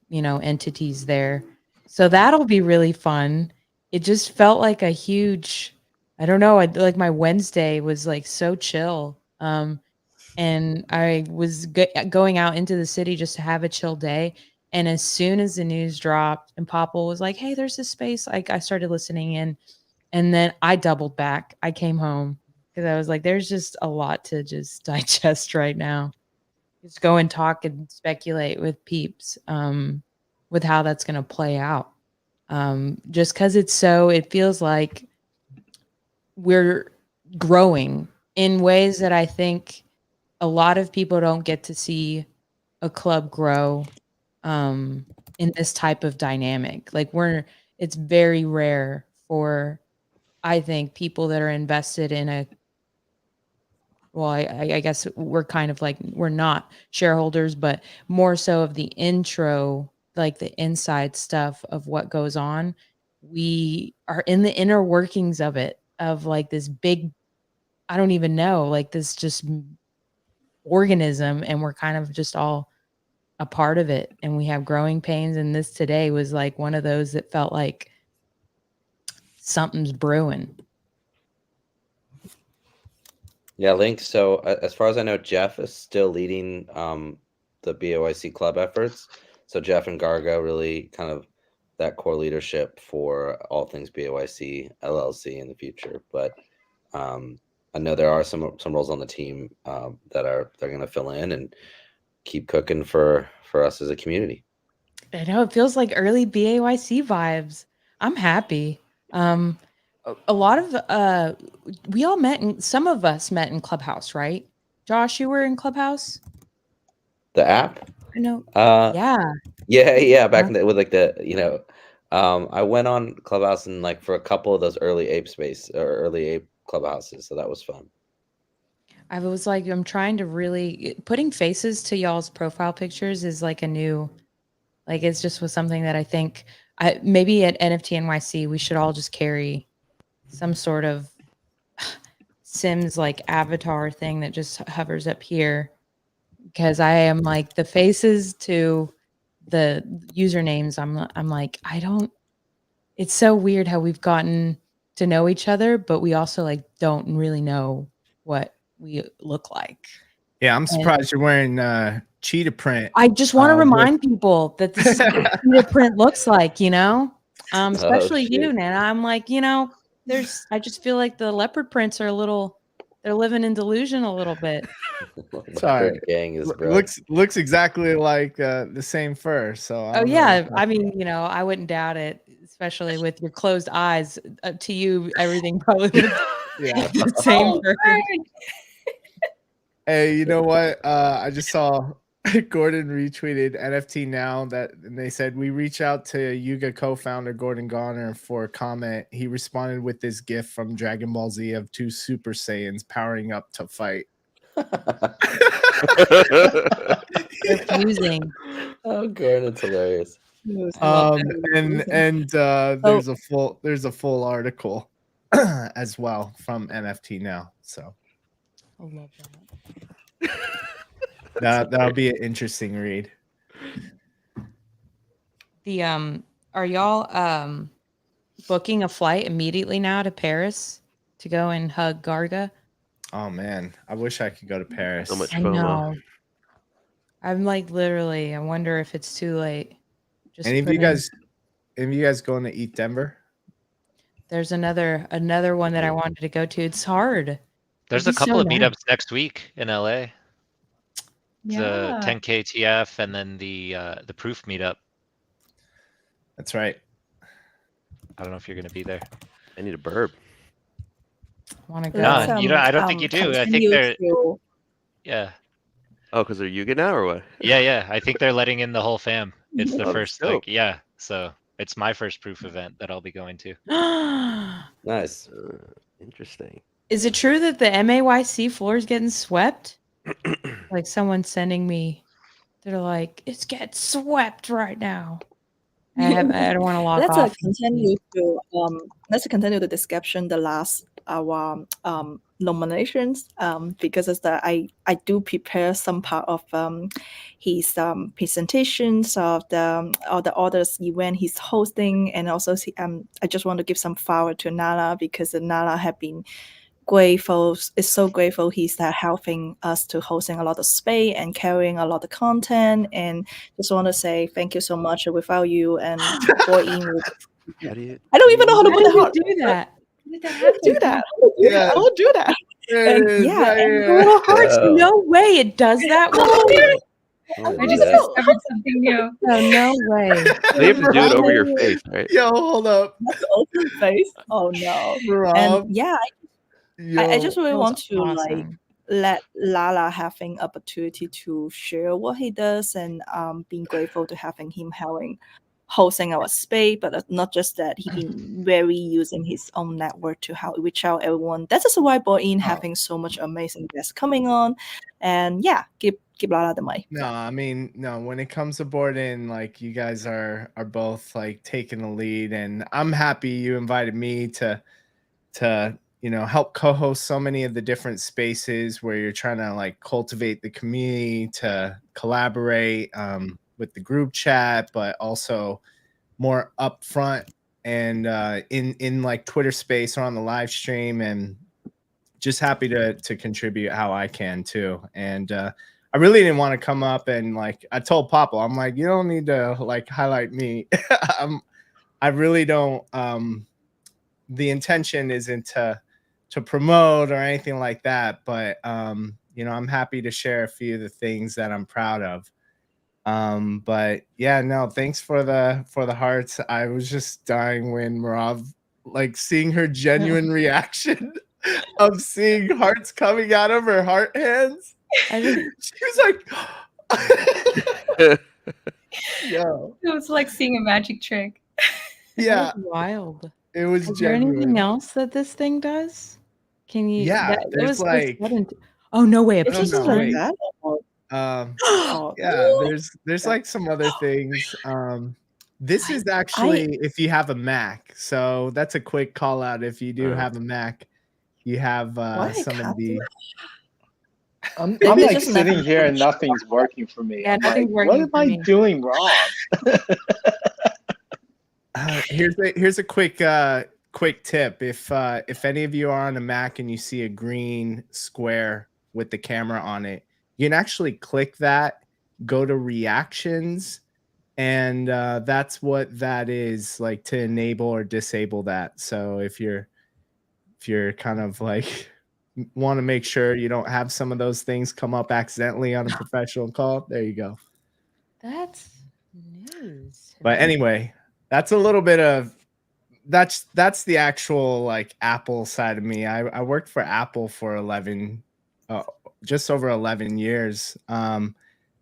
entities there. So that'll be really fun. It just felt like a huge, I don't know, like my Wednesday was like so chill. And I was going out into the city just to have a chill day. And as soon as the news dropped and Popple was like, hey, there's this space, I started listening in. And then I doubled back. I came home because I was like, there's just a lot to just digest right now. Just go and talk and speculate with peeps with how that's going to play out. Just because it feels like we're growing in ways that I think a lot of people don't get to see a club grow in this type of dynamic. Like it's very rare for, I think, people that are invested in I guess we're kind of like, we're not shareholders, but more so of the intro, like the inside stuff of what goes on. We are in the inner workings of it, of like this big, I don't even know, like this just organism, and we're kind of just all a part of it, and we have growing pains. And this today was like one of those that felt like something's brewing. Yeah, Link. So as far as I know, Jeff is still leading the BAYC club efforts. So Jeff and Garga really kind of that core leadership for all things BAYC LLC in the future. But I know there are some roles on the team they're going to fill in and keep cooking for us as a community. I know it feels like early BAYC vibes. I'm happy. A lot of we all some of us met in ClubHouse, right? Josh, you were in ClubHouse? The app? I know. Yeah. Back in with like I went on ClubHouse and like for a couple of those early Ape space or early Ape clubhouses, so that was fun. I was like, I'm trying to really putting faces to y'all's profile pictures is like a new, like it's just was something that I think maybe at NFT NYC we should all just carry some sort of Sims like avatar thing that just hovers up here, because I am like the faces to the usernames. I'm like, I don't. It's so weird how we've gotten to know each other, but we also like don't really know what we look like. Yeah, I'm surprised you're wearing cheetah print. I just want to remind people that this is what cheetah print looks like, especially you, Nana. I'm like, I just feel like the leopard prints are they're living in delusion a little bit. Sorry, gang is looks exactly like the same fur. So I mean, I wouldn't doubt it, especially with your closed eyes. To you, everything probably looks the same fur. Hey, you know what? I just saw Gordon retweeted NFT Now and they said we reach out to Yuga co-founder Gordon Garner for a comment. He responded with this GIF from Dragon Ball Z of two Super Saiyans powering up to fight. Confusing. Oh, Gordon, it's hilarious. There's a full article as well from NFT Now. So I love that. That'll be an interesting read. Are y'all booking a flight immediately now to Paris to go and hug Garga? Oh man, I wish I could go to Paris. So much FOMO. I know. I'm like literally. I wonder if it's too late. Any of you guys going to eat Denver? There's another one that I wanted to go to. It's hard. There's a couple of meetups next week in LA. The 10K TF and then the Proof meetup. That's right. I don't know if you're going to be there. I need a burb. Want to go? No, I don't think you do. I think they're. Yeah. Oh, because they're Yuga now or what? Yeah. I think they're letting in the whole fam. It's the first, dope. So it's my first Proof event that I'll be going to. Nice. Interesting. Is it true that the MAYC floor is getting swept? Like someone sending me, they're like, it's getting swept right now. I don't want to log off. Let's continue the discussion. The last nominations because I do prepare some part of his presentations of the others event he's hosting, and also I just want to give some flower to Nala because Nala have been grateful. Is so grateful he's helping us to hosting a lot of space and carrying a lot of content, and just want to say thank you so much. Without you and BoredIn, I don't even know how to put the heart. Do that. Do that. Yeah, I will do that. Hearts. No way it does that. I just discovered something new. No way. They have to do it over your face, right? Yo, hold up. That's open face. Oh no. Rob, and yeah, I just really want to like let Lala having opportunity to share what he does, and being grateful to having him hosting our space, but not just that, he been very using his own network to reach out everyone. That is why BoredIn having so much amazing guests coming on, and yeah, give Lala the mic. No, I mean, no, when it comes to BoredIn, like you guys are both like taking the lead, and I'm happy you invited me to help co-host so many of the different spaces where you're trying to like cultivate the community, to collaborate with the group chat, but also more upfront and in like Twitter space or on the live stream, and just happy to contribute how I can too. And I really didn't want to come up and like, I told Papa, I'm like, you don't need to like highlight me. I really don't. The intention isn't to promote or anything like that, but you know, I'm happy to share a few of the things that I'm proud of. But yeah, no, thanks for the hearts. I was just dying when Meirav, like, seeing her genuine reaction of seeing hearts coming out of her heart hands. She was like, yo. It was like seeing a magic trick. Yeah, it was wild. It was Is there anything else that this thing does? Can you? Yeah, there's like. Oh no way! It's just like that. Yeah, there's like some other things. This is actually if you have a Mac, so that's a quick call out. If you do have a Mac, you have some of the. I'm like sitting here and nothing's working for me. Yeah, nothing's like, working. What am I doing wrong? Here's a quick tip. If any of you are on a Mac and you see a green square with the camera on it, you can actually click that, go to reactions, and that's what that is, like, to enable or disable that. So if you're kind of like want to make sure you don't have some of those things come up accidentally on a professional call, there you go. That's news. But anyway, that's a little bit of that's the actual like Apple side of me. I worked for Apple for just over 11 years.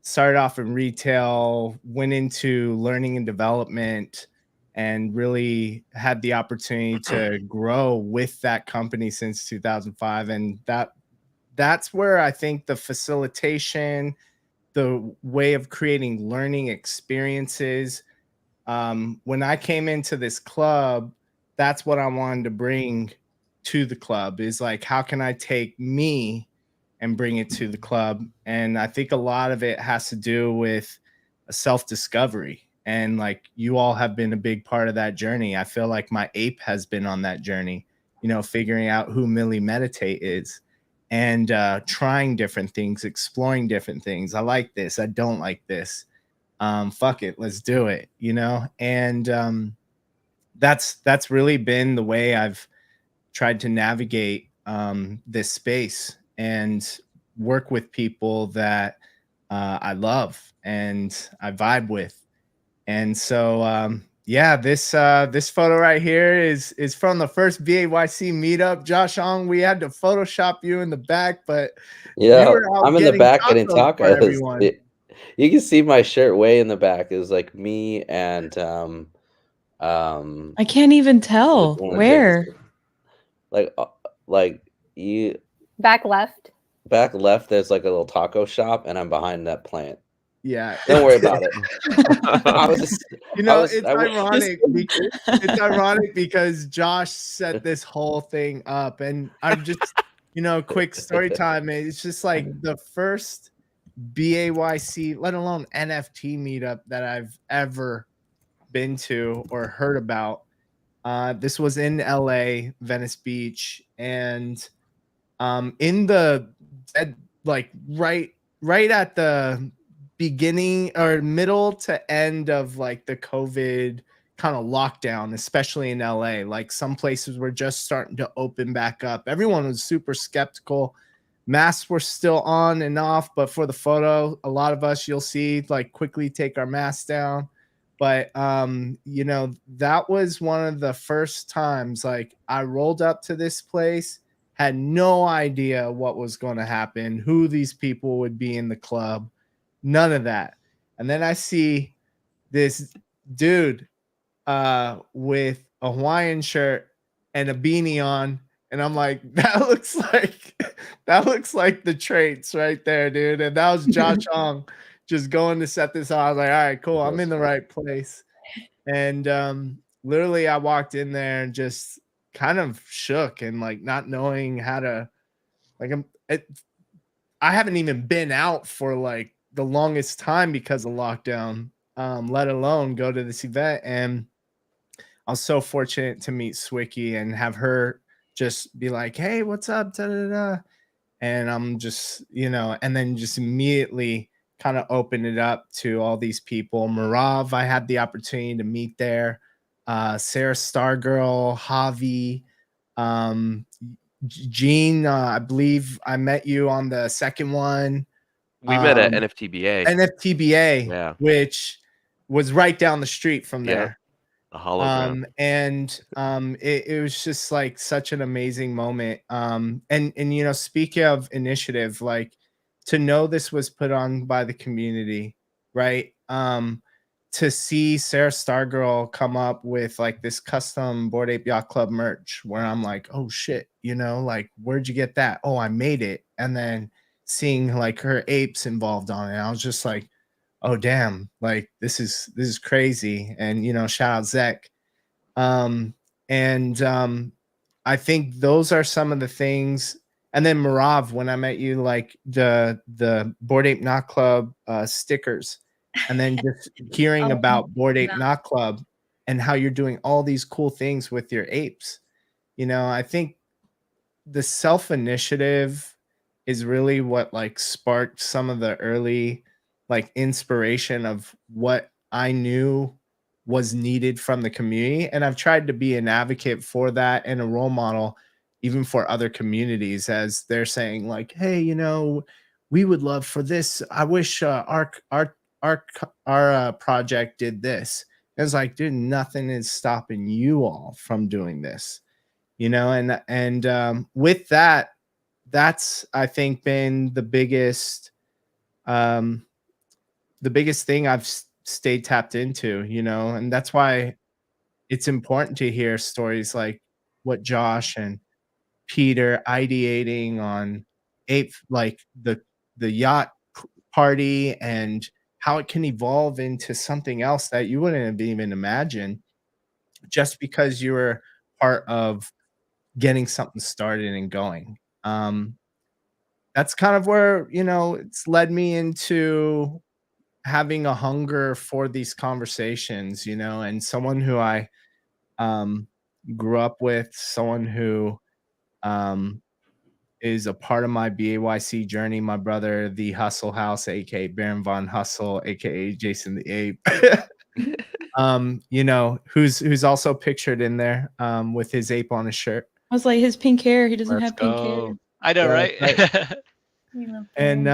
Started off in retail, went into learning and development, and really had the opportunity to grow with that company since 2005. And that's where I think the facilitation, the way of creating learning experiences, when I came into this club, that's what I wanted to bring to the club, is like, how can I take me and bring it to the club? And I think a lot of it has to do with a self-discovery. And like, you all have been a big part of that journey. I feel like my ape has been on that journey, you know, figuring out who Millie Meditate is, and trying different things, exploring different things. I like this, I don't like this. Fuck it, let's do it, you know? And that's really been the way I've tried to navigate this space and work with people that I love and I vibe with. And so yeah, this photo right here is from the first BAYC meetup. Josh Ong, we had to Photoshop you in the back, but yeah, I'm in the back getting tacos. You can see my shirt way in the back. It was like me and I can't even tell where. Like you back left. Back left, there's like a little taco shop, and I'm behind that plant. Yeah, don't worry about it. It's ironic because Josh set this whole thing up, and I'm just, you know, quick story time. It's just like the first BAYC, let alone NFT meetup that I've ever been to or heard about. This was in LA, Venice Beach, and in the like right at the beginning or middle to end of like the COVID kind of lockdown, especially in LA. Like, some places were just starting to open back up. Everyone was super skeptical. Masks were still on and off, but for the photo, a lot of us, you'll see, like, quickly take our masks down. But you know, that was one of the first times, like, I rolled up to this place, had no idea what was going to happen, who these people would be in the club, none of that. And then I see this dude with a Hawaiian shirt and a beanie on, and I'm like, that looks like the traits right there, dude. And that was Josh Ong just going to set this on. I was like, all right, cool, I'm in the right place. And literally I walked in there and just kind of shook and like not knowing how to, like, I haven't even been out for like the longest time because of lockdown, let alone go to this event. And I was so fortunate to meet Swicky and have her just be like, "Hey, what's up?" Da, da, da. And I'm just, and then just immediately kind of open it up to all these people. Meirav, I had the opportunity to meet there. Sera Stargirl, Javi, Gene, I believe I met you on the second one. We met at NFTBA. NFTBA, Yeah. Which was right down the street from there. The hologram. It was just like such an amazing moment. And speaking of initiative, like to know this was put on by the community, right? To see Sera Stargirl come up with like this custom Bored Ape Yacht Club merch where I'm like, oh shit, like where'd you get that? Oh, I made it. And then seeing like her apes involved on it, I was just like, oh damn, like this is crazy. And shout out Zek. I think those are some of the things. And then Meirav, when I met you, like the Bored Ape Knot Club stickers, and then just hearing about Bored Ape Knot Club and how you're doing all these cool things with your apes. I think the self-initiative is really what like sparked some of the early like inspiration of what I knew was needed from the community. And I've tried to be an advocate for that and a role model even for other communities as they're saying like, hey, we would love for this. I wish our project did this. It's like, dude, nothing is stopping you all from doing this, and with that, that's I think been the biggest thing I've stayed tapped into, and that's why it's important to hear stories like what Josh and Peter ideating on Ape, like the yacht party, and how it can evolve into something else that you wouldn't have even imagined just because you were part of getting something started and going. That's kind of where, it's led me into having a hunger for these conversations, and someone who I grew up with, someone who is a part of my BAYC journey, my brother, the Hustle House, aka Baron Von Hustle, aka Jason the Ape. Who's also pictured in there with his ape on his shirt. I was like, his pink hair, he doesn't have pink hair. I know, right? And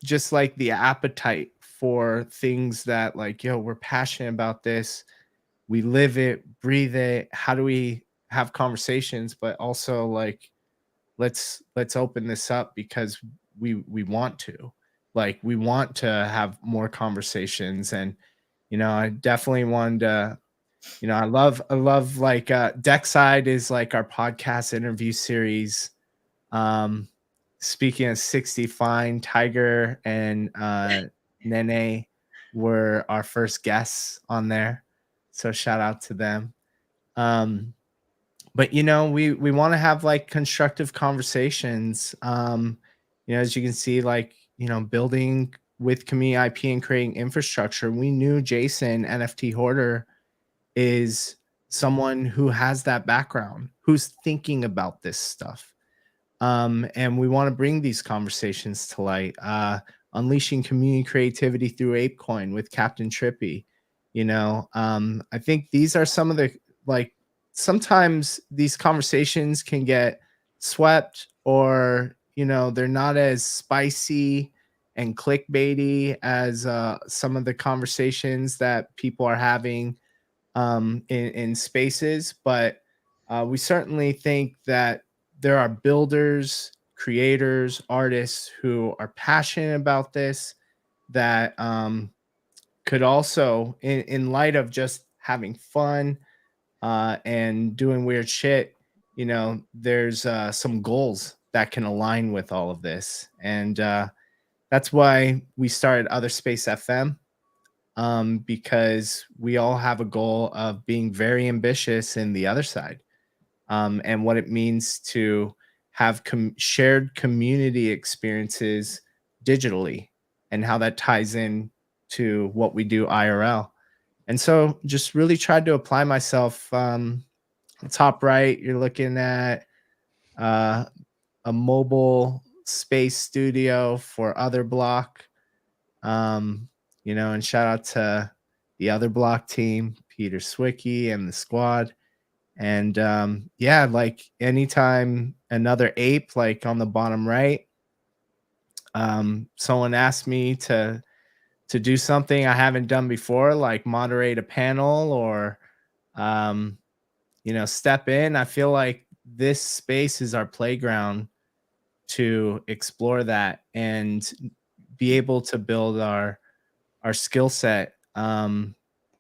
just like the appetite for things that like, we're passionate about this, we live it, breathe it. How do we have conversations, but also like let's open this up because we want to, like, we want to have more conversations. And I definitely wanted to, I love like Deckside is like our podcast interview series. Speaking of 60 Fine, Tiger and Nene were our first guests on there, so shout out to them. But we want to have like constructive conversations. As you can see, like building with community IP and creating infrastructure. We knew Jason, NFT Hoarder, is someone who has that background, who's thinking about this stuff. And we want to bring these conversations to light, unleashing community creativity through ApeCoin with Captain Trippy. I think these are some of the, like, sometimes these conversations can get swept, or they're not as spicy and clickbaity as some of the conversations that people are having in spaces. But we certainly think that there are builders, creators, artists who are passionate about this, that could also, in light of just having fun and doing weird shit, there's some goals that can align with all of this. And that's why we started Other Space FM, because we all have a goal of being very ambitious in the other side. And what it means to have shared community experiences digitally, and how that ties in to what we do IRL. And so just really tried to apply myself. Top right, you're looking at a mobile space studio for Other Block. You know, and shout out to the Other Block team, Peter Swicky and the squad. And yeah, like anytime another ape, like on the bottom right, someone asked me to do something I haven't done before, like moderate a panel or you know, step in. I feel like this space is our playground to explore that and be able to build our skill set,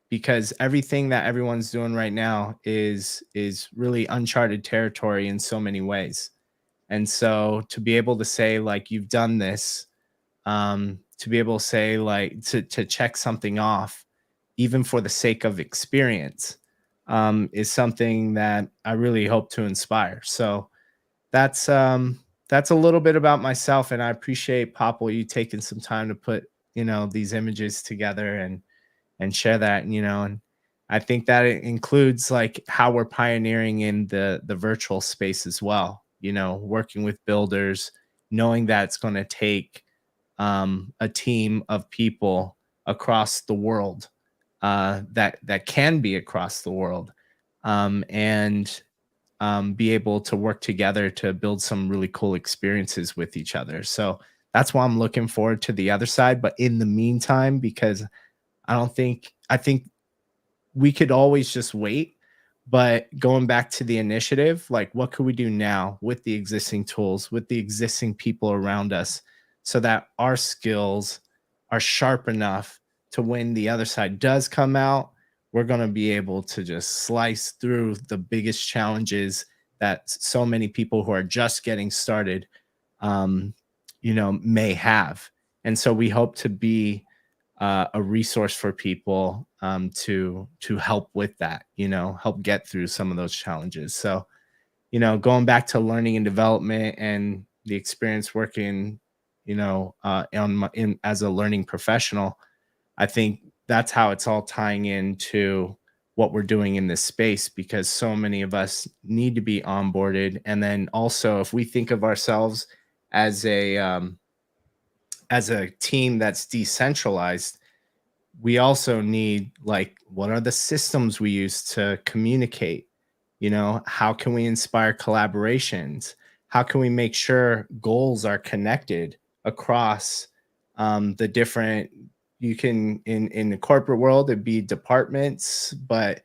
because everything that everyone's doing right now is really uncharted territory in so many ways. And so to be able to say like you've done this, to be able to say like to check something off, even for the sake of experience, is something that I really hope to inspire. So that's a little bit about myself, and I appreciate Popple you taking some time to put, you know, these images together and share that, you know. And I think that it includes like how we're pioneering in the virtual space as well, you know, working with builders, knowing that it's going to take a team of people across the world, that can be across the world, and be able to work together to build some really cool experiences with each other. So that's why I'm looking forward to the other side. But in the meantime, because I think we could always just wait, but going back to the initiative, like what could we do now with the existing tools, with the existing people around us, so that our skills are sharp enough to when the other side does come out, we're going to be able to just slice through the biggest challenges that so many people who are just getting started, you know, may have. And so we hope to be a resource for people, to help with that, you know, help get through some of those challenges. So, you know, going back to learning and development and the experience working, you know, as a learning professional, I think that's how it's all tying into what we're doing in this space, because so many of us need to be onboarded. And then also, if we think of ourselves as a team that's decentralized, we also need, like, what are the systems we use to communicate? You know, how can we inspire collaborations? How can we make sure goals are connected across the different, you can, in the corporate world, it'd be departments, but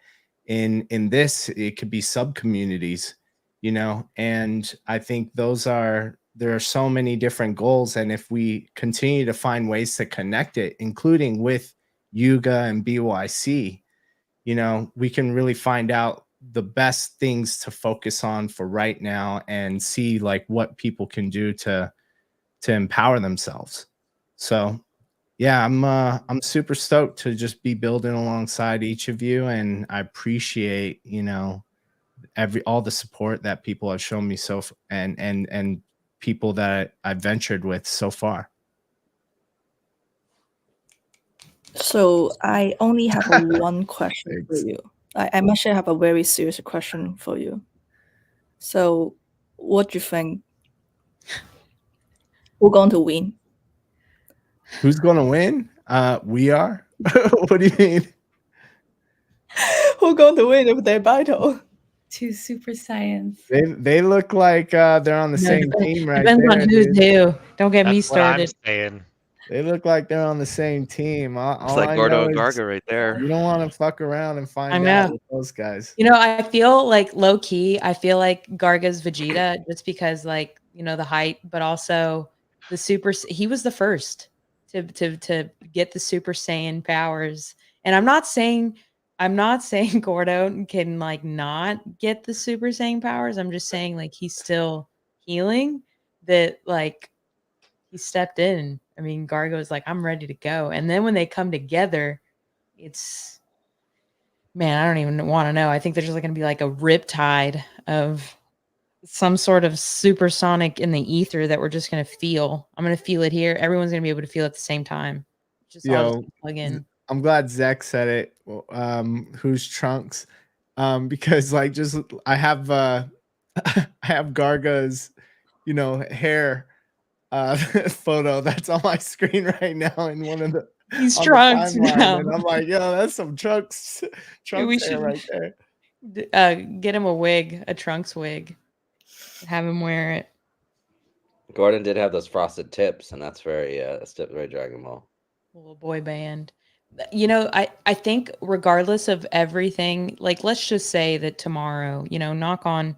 in this, it could be sub communities, you know. And I think there are so many different goals. And if we continue to find ways to connect it, including with Yuga and BAYC, you know, we can really find out the best things to focus on for right now and see like what people can do to empower themselves. So yeah, I'm super stoked to just be building alongside each of you, and I appreciate, you know, all the support that people have shown me and people that I've ventured with so far. So I only have one question for you. I'm actually have a very serious question for you. So what do you think? Who's going to win? Who's going to win? We are. What do you mean? Who's going to win if they battle? Two super science. They look like they're on the same team right there. Depends on who's who. Don't get me That's what I'm started. saying. They look like they're on the same team. It's like Gordo and Garga right there. You don't want to fuck around and find out with those guys. You know, I feel like low key, I feel like Garga's Vegeta just because, like, you know, the height, but also the super. He was the first to get the Super Saiyan powers. And I'm not saying Gordo can like not get the Super Saiyan powers. I'm just saying like he's still healing. That like he stepped in. I mean, Gargo is like, I'm ready to go. And then when they come together, it's, man, I don't even want to know. I think there's just going to be like a riptide of some sort of supersonic in the ether that we're just going to feel. I'm going to feel it here. Everyone's going to be able to feel it at the same time. Just all just plug in. I'm glad Zach said it. Who's Trunks? Because like just I have I have Garga's, hair photo that's on my screen right now in one of the He's on Trunks the timeline, now. and I'm like, yo, that's some Trunks We hair should right there. get him a wig, a Trunks wig, have him wear it. Gordon did have those frosted tips, and that's very Dragon Ball. Little boy band. I think regardless of everything, like let's just say that tomorrow, knock on,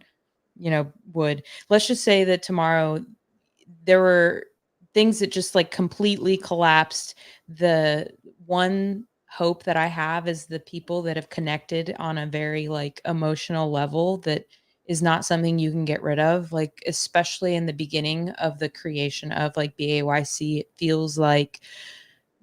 wood. Let's just say that tomorrow there were things that just like completely collapsed. The one hope that I have is the people that have connected on a very like emotional level that is not something you can get rid of. Like, especially in the beginning of the creation of like BAYC, it feels like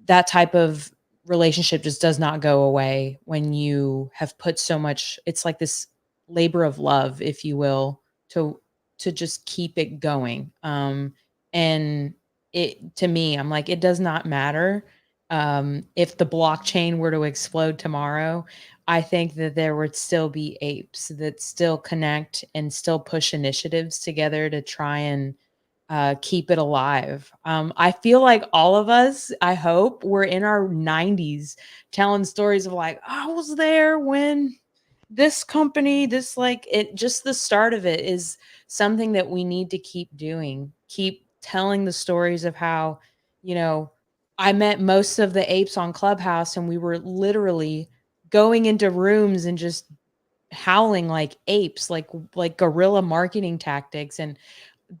that type of relationship just does not go away when you have put so much. It's like this labor of love, if you will, to just keep it going. And it, to me, I'm like, it does not matter if the blockchain were to explode tomorrow. I think that there would still be apes that still connect and still push initiatives together to try and keep it alive. I feel like all of us, I hope, we're in our 90s telling stories of like, I was there when this company, this like it, just the start of it is something that we need to keep doing. Keep telling the stories of how, I met most of the apes on Clubhouse and we were literally going into rooms and just howling like apes, like guerrilla marketing tactics. And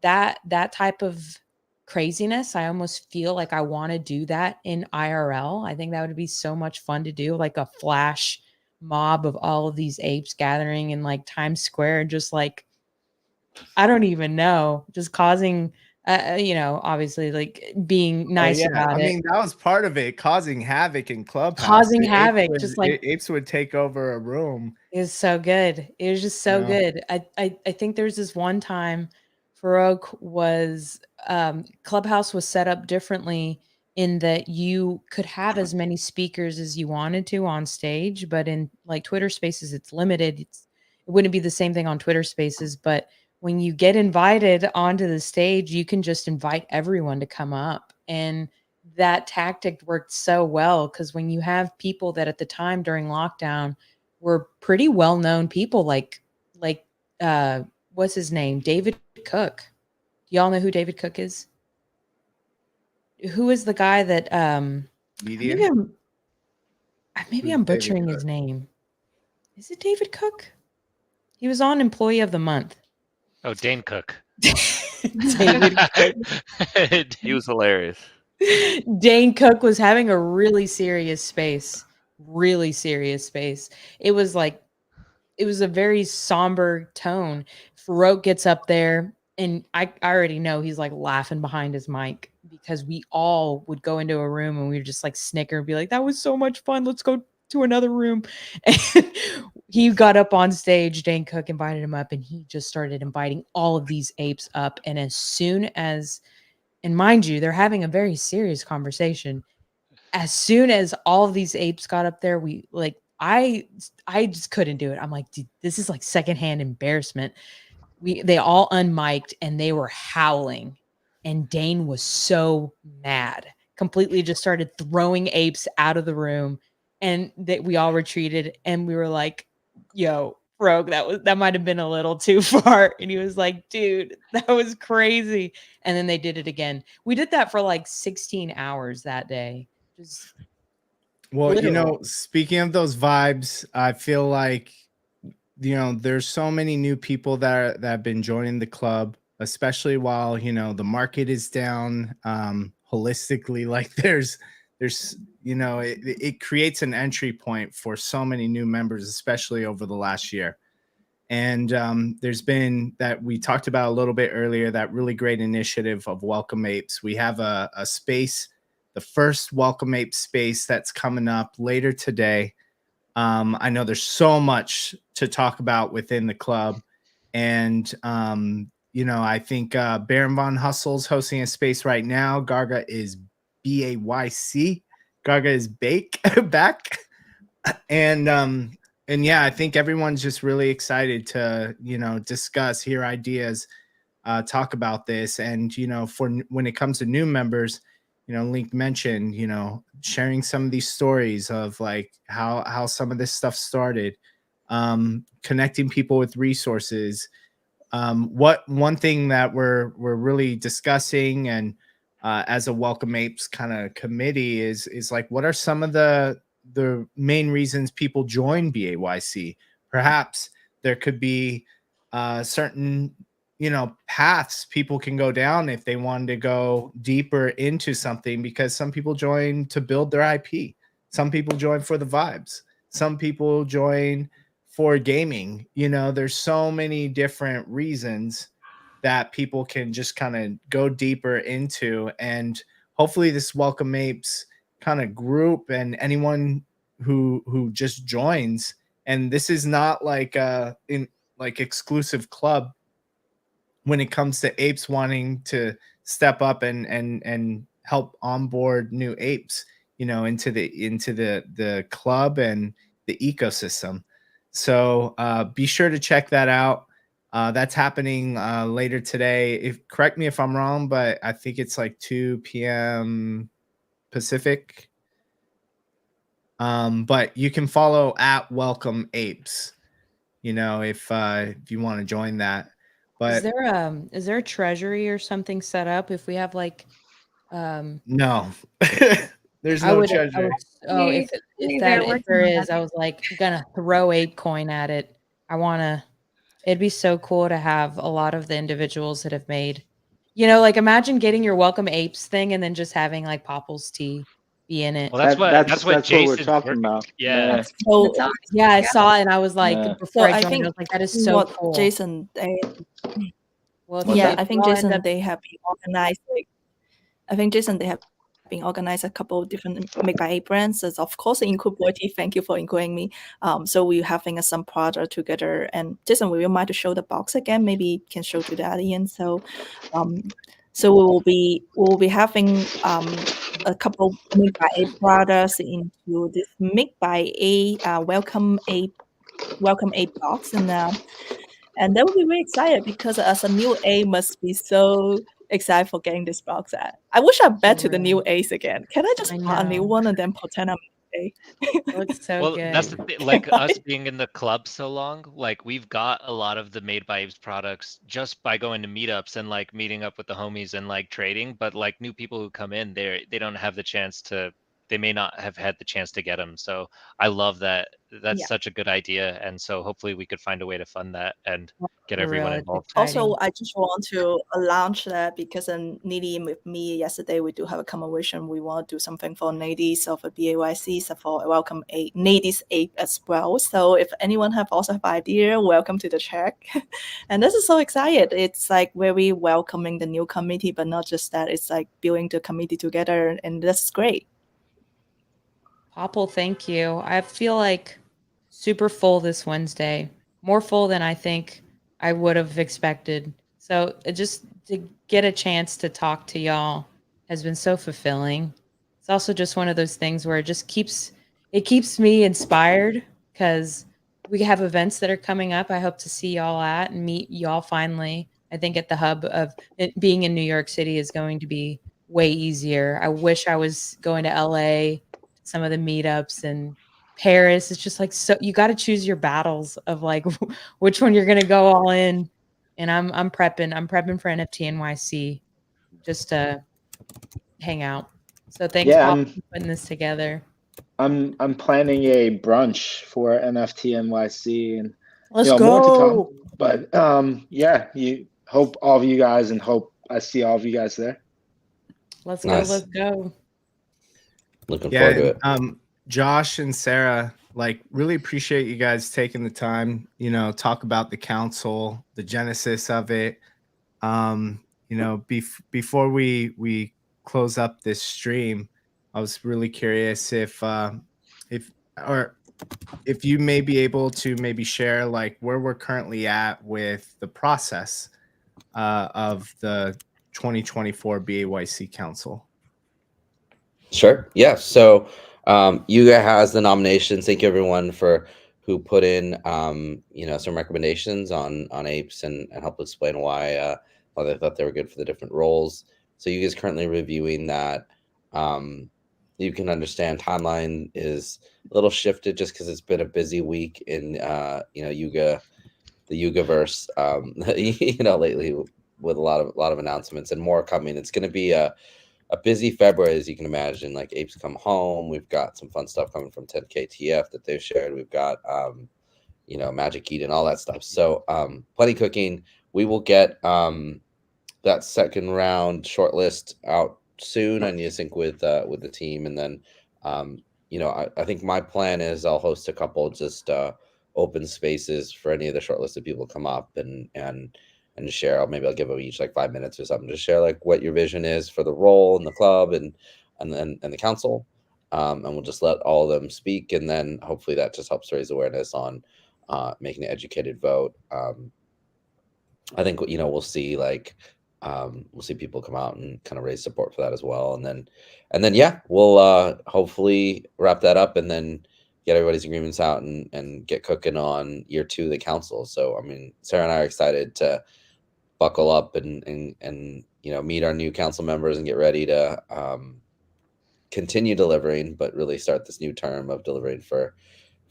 that type of craziness, I almost feel like I want to do that in IRL. I think that would be so much fun to do, like a flash mob of all of these apes gathering in like Times Square and just like, I don't even know, just causing obviously like being nice about I it. mean, that was part of it, causing havoc in Clubhouse. Causing The havoc, just like apes would take over a room. it was so good. It was just so good. I think there's this one time Farouk was Clubhouse was set up differently in that you could have as many speakers as you wanted to on stage, but in like Twitter Spaces, it's limited. It wouldn't be the same thing on Twitter Spaces, but when you get invited onto the stage, you can just invite everyone to come up. And that tactic worked so well because when you have people that at the time during lockdown were pretty well-known people like what's his name? David Cook. Do y'all know who David Cook is? Who is the guy that Media. Maybe I'm butchering his name. Is it David Cook? He was on Employee of the Month. Oh, Dane Cook. David Cook. He was hilarious. Dane Cook was having a really serious space. It was a very somber tone. Farouk gets up there, and I already know he's like laughing behind his mic because we all would go into a room and we would just like snicker and be like, that was so much fun. Let's go to another room. And he got up on stage. Dane Cook invited him up, and he just started inviting all of these apes up. And as soon as, and mind you, they're having a very serious conversation. As soon as all of these apes got up there, we like, I just couldn't do it. I'm like, dude, this is like secondhand embarrassment. They all unmiked and they were howling. And Dane was so mad, completely just started throwing apes out of the room. And that we all retreated and we were like, yo, Rogue, that might have been a little too far. And he was like, dude, that was crazy. And then they did it again. We did that for like 16 hours that day. Just well, literal. Speaking of those vibes, I feel like, there's so many new people that have been joining the club, especially while, the market is down holistically. Like there's it creates an entry point for so many new members, especially over the last year. And there's been that we talked about a little bit earlier, that really great initiative of Welcome Apes. We have a space, the first Welcome Apes space that's coming up later today. I know there's so much to talk about within the club. And, I think Baron Von Hustle's hosting a space right now. Garga is BAYC Gaga is back. And yeah, I think everyone's just really excited to, discuss, hear ideas, talk about this. And, for when it comes to new members, Link mentioned, sharing some of these stories of like how some of this stuff started, connecting people with resources. One thing that we're really discussing, and as a Welcome Apes kind of committee, is like, what are some of the main reasons people join BAYC? Perhaps there could be certain paths people can go down if they wanted to go deeper into something, because some people join to build their IP, some people join for the vibes, some people join for gaming. There's so many different reasons that people can just kind of go deeper into. And hopefully this Welcome Apes kind of group, and anyone who just joins, and this is not like exclusive club when it comes to apes wanting to step up and help onboard new apes, into the club and the ecosystem. So be sure to check that out. That's happening later today. Correct me if I'm wrong, but I think it's like 2 p.m. Pacific. But you can follow at Welcome Apes, if you want to join that. But is there a treasury or something set up if we have like no. There's no treasury. If there is, I was like gonna throw ApeCoin at it. It'd be so cool to have a lot of the individuals that have made, like imagine getting your Welcome Apes thing and then just having like Popple's tea be in it. Well, that's what we're talking about. Yeah. I saw it and I was like, before I joined, I was like, that is so cool. Jason, I think Jason, they have been organized. They have been organized a couple of different Made by Ape brands. So of course, include BoredIn. Thank you for including me. So we're having some product together. And Jason, will you mind to show the box again? Maybe can show to the audience. So, we will be having a couple Made by Ape products into this Made by Ape Welcome Ape box, and they will be very excited because as a new A must be so excited for getting this box at. I wish I bet to the new A's again. Can I just buy a new one and then pretend I'm A? It looks so good. That's the thing, like us being in the club so long, like we've got a lot of the Made by Apes products just by going to meetups and like meeting up with the homies and like trading. But like new people who come in, they don't have the chance to. They may not have had the chance to get them. So I love that. That's such a good idea. And so hopefully we could find a way to fund that and get everyone involved. Also, I just want to launch that because Nidhi with me yesterday, we do have a conversation. We want to do something for Nidhi, so for BAYC, so for Welcome Ape, Nidhi's Ape as well. So if anyone also have idea, welcome to the chat. And this is so excited. It's like very welcoming the new committee, but not just that. It's like building the committee together, and this is great. Popple, thank you. I feel like super full this Wednesday, more full than I think I would have expected. So just to get a chance to talk to y'all has been so fulfilling. It's also just one of those things where it keeps me inspired because we have events that are coming up. I hope to see y'all at and meet y'all finally. I think at the hub of it, being in New York City is going to be way easier. I wish I was going to LA, some of the meetups, and Paris. It's just like, so you got to choose your battles of like which one you're going to go all in. And I'm prepping for NFT NYC just to hang out. So thanks Bob, for putting this together. I'm planning a brunch for NFT NYC, and let's go. More to come. But you hope all of you guys, and hope I see all of you guys there. Let's go. Looking forward to it. Josh and Sera, like, really appreciate you guys taking the time, talk about the council, the genesis of it. Before we close up this stream, I was really curious if you may be able to maybe share like where we're currently at with the process of the 2024 BAYC Council. Sure. Yeah. So Yuga has the nominations. Thank you everyone for who put in some recommendations on Apes and helped explain why they thought they were good for the different roles. So Yuga is currently reviewing that. You can understand timeline is a little shifted just because it's been a busy week in Yuga, the Yugaverse lately with a lot of announcements and more coming. It's going to be a busy February, as you can imagine. Like Apes Come Home, we've got some fun stuff coming from 10KTF that they've shared. We've got Magic Eden, all that stuff. So plenty cooking. We will get that second round shortlist out soon, and you sync with the team, and then I think my plan is I'll host a couple just open spaces for any of the shortlisted people to come up and share. Maybe I'll give them each like 5 minutes or something to share like what your vision is for the role in the club and the council, and we'll just let all of them speak, and then hopefully that just helps raise awareness on making an educated vote. I think we'll see we'll see people come out and kind of raise support for that as well, and then yeah, we'll hopefully wrap that up and then get everybody's agreements out and get cooking on year 2 of the council. So I mean, Sera and I are excited to buckle up and meet our new council members and get ready to continue delivering, but really start this new term of delivering for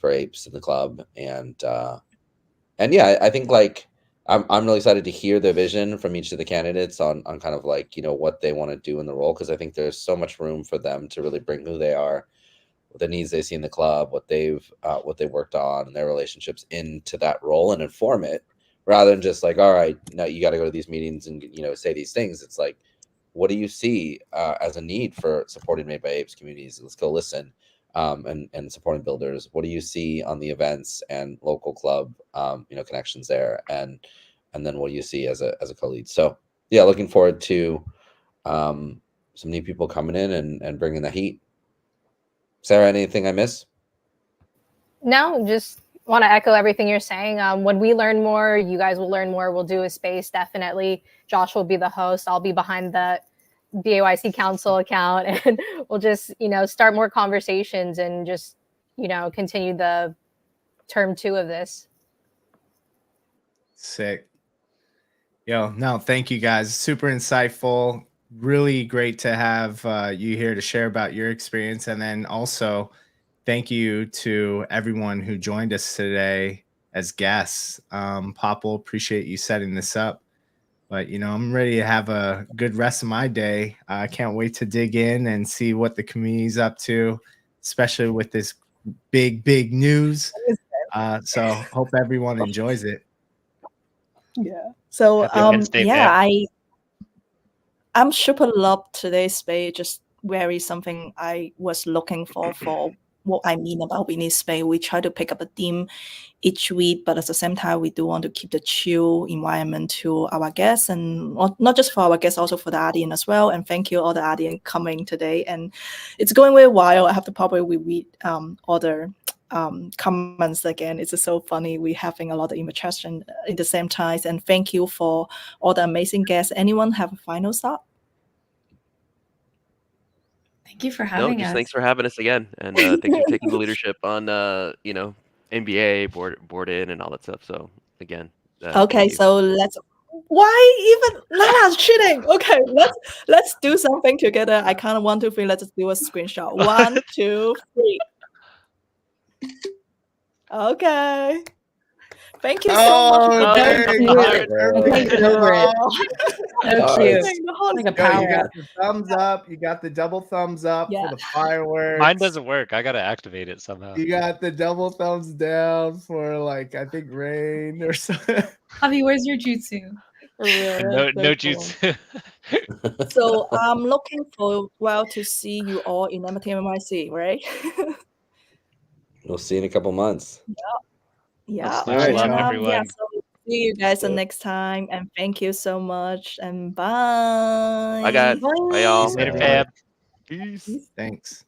Apes in the club. And yeah, I think I'm really excited to hear the vision from each of the candidates on kind of what they want to do in the role, because I think there's so much room for them to really bring who they are, the needs they see in the club, what they've worked on, and their relationships into that role and inform it, rather than just all right, no, you got to go to these meetings and say these things. It's like, what do you see as a need for supporting Made by Apes communities? Let's go listen. And supporting builders. What do you see on the events and local club connections there, and then what do you see as a co-lead? So yeah, looking forward to some new people coming in and bringing the heat. Sera, anything I miss? No, just want to echo everything you're saying. When we learn more, you guys will learn more. We'll do a space, definitely. Josh will be the host. I'll be behind the BAYC Council account, and we'll just start more conversations and just continue the term 2 of this. Sick. No, thank you guys. Super insightful. Really great to have you here to share about your experience, and then also thank you to everyone who joined us today as guests. Popple, appreciate you setting this up. But, I'm ready to have a good rest of my day. I can't wait to dig in and see what the community's up to, especially with this big news. So hope everyone enjoys it. Yeah. So, I'm super loved today's space. Just very something I was looking for what I mean about we need space. We try to pick up a theme each week, but at the same time, we do want to keep the chill environment to our guests, and not just for our guests, also for the audience as well. And thank you all the audience coming today. And it's going very wild. I have to probably read all the comments again. It's just so funny. We're having a lot of interaction in the same time. And thank you for all the amazing guests. Anyone have a final thought? Thank you for having us. Thanks for having us again, and thanks for taking the leadership on MBA, BoredIn, and all that stuff. So again, okay, so why even Lala's cheating? Okay, let's do something together. I kind of 1, 2, 3. Let's just do a screenshot. 1, 2, 3. Okay. Thank you so much. Thank you. So cute. Like a power. You got the thumbs up. You got the double thumbs up for the fireworks. Mine doesn't work. I gotta activate it somehow. You got the double thumbs down for I think rain or something. Javi, where's your jutsu? No jutsu. So I'm looking forward to see you all in MTMYC, right? We'll see you in a couple months. Yeah. All right, everyone. Yeah, so see you guys the next time, and thank you so much, and bye. Bye, guys. Bye, y'all. Later, fam. Peace. Thanks.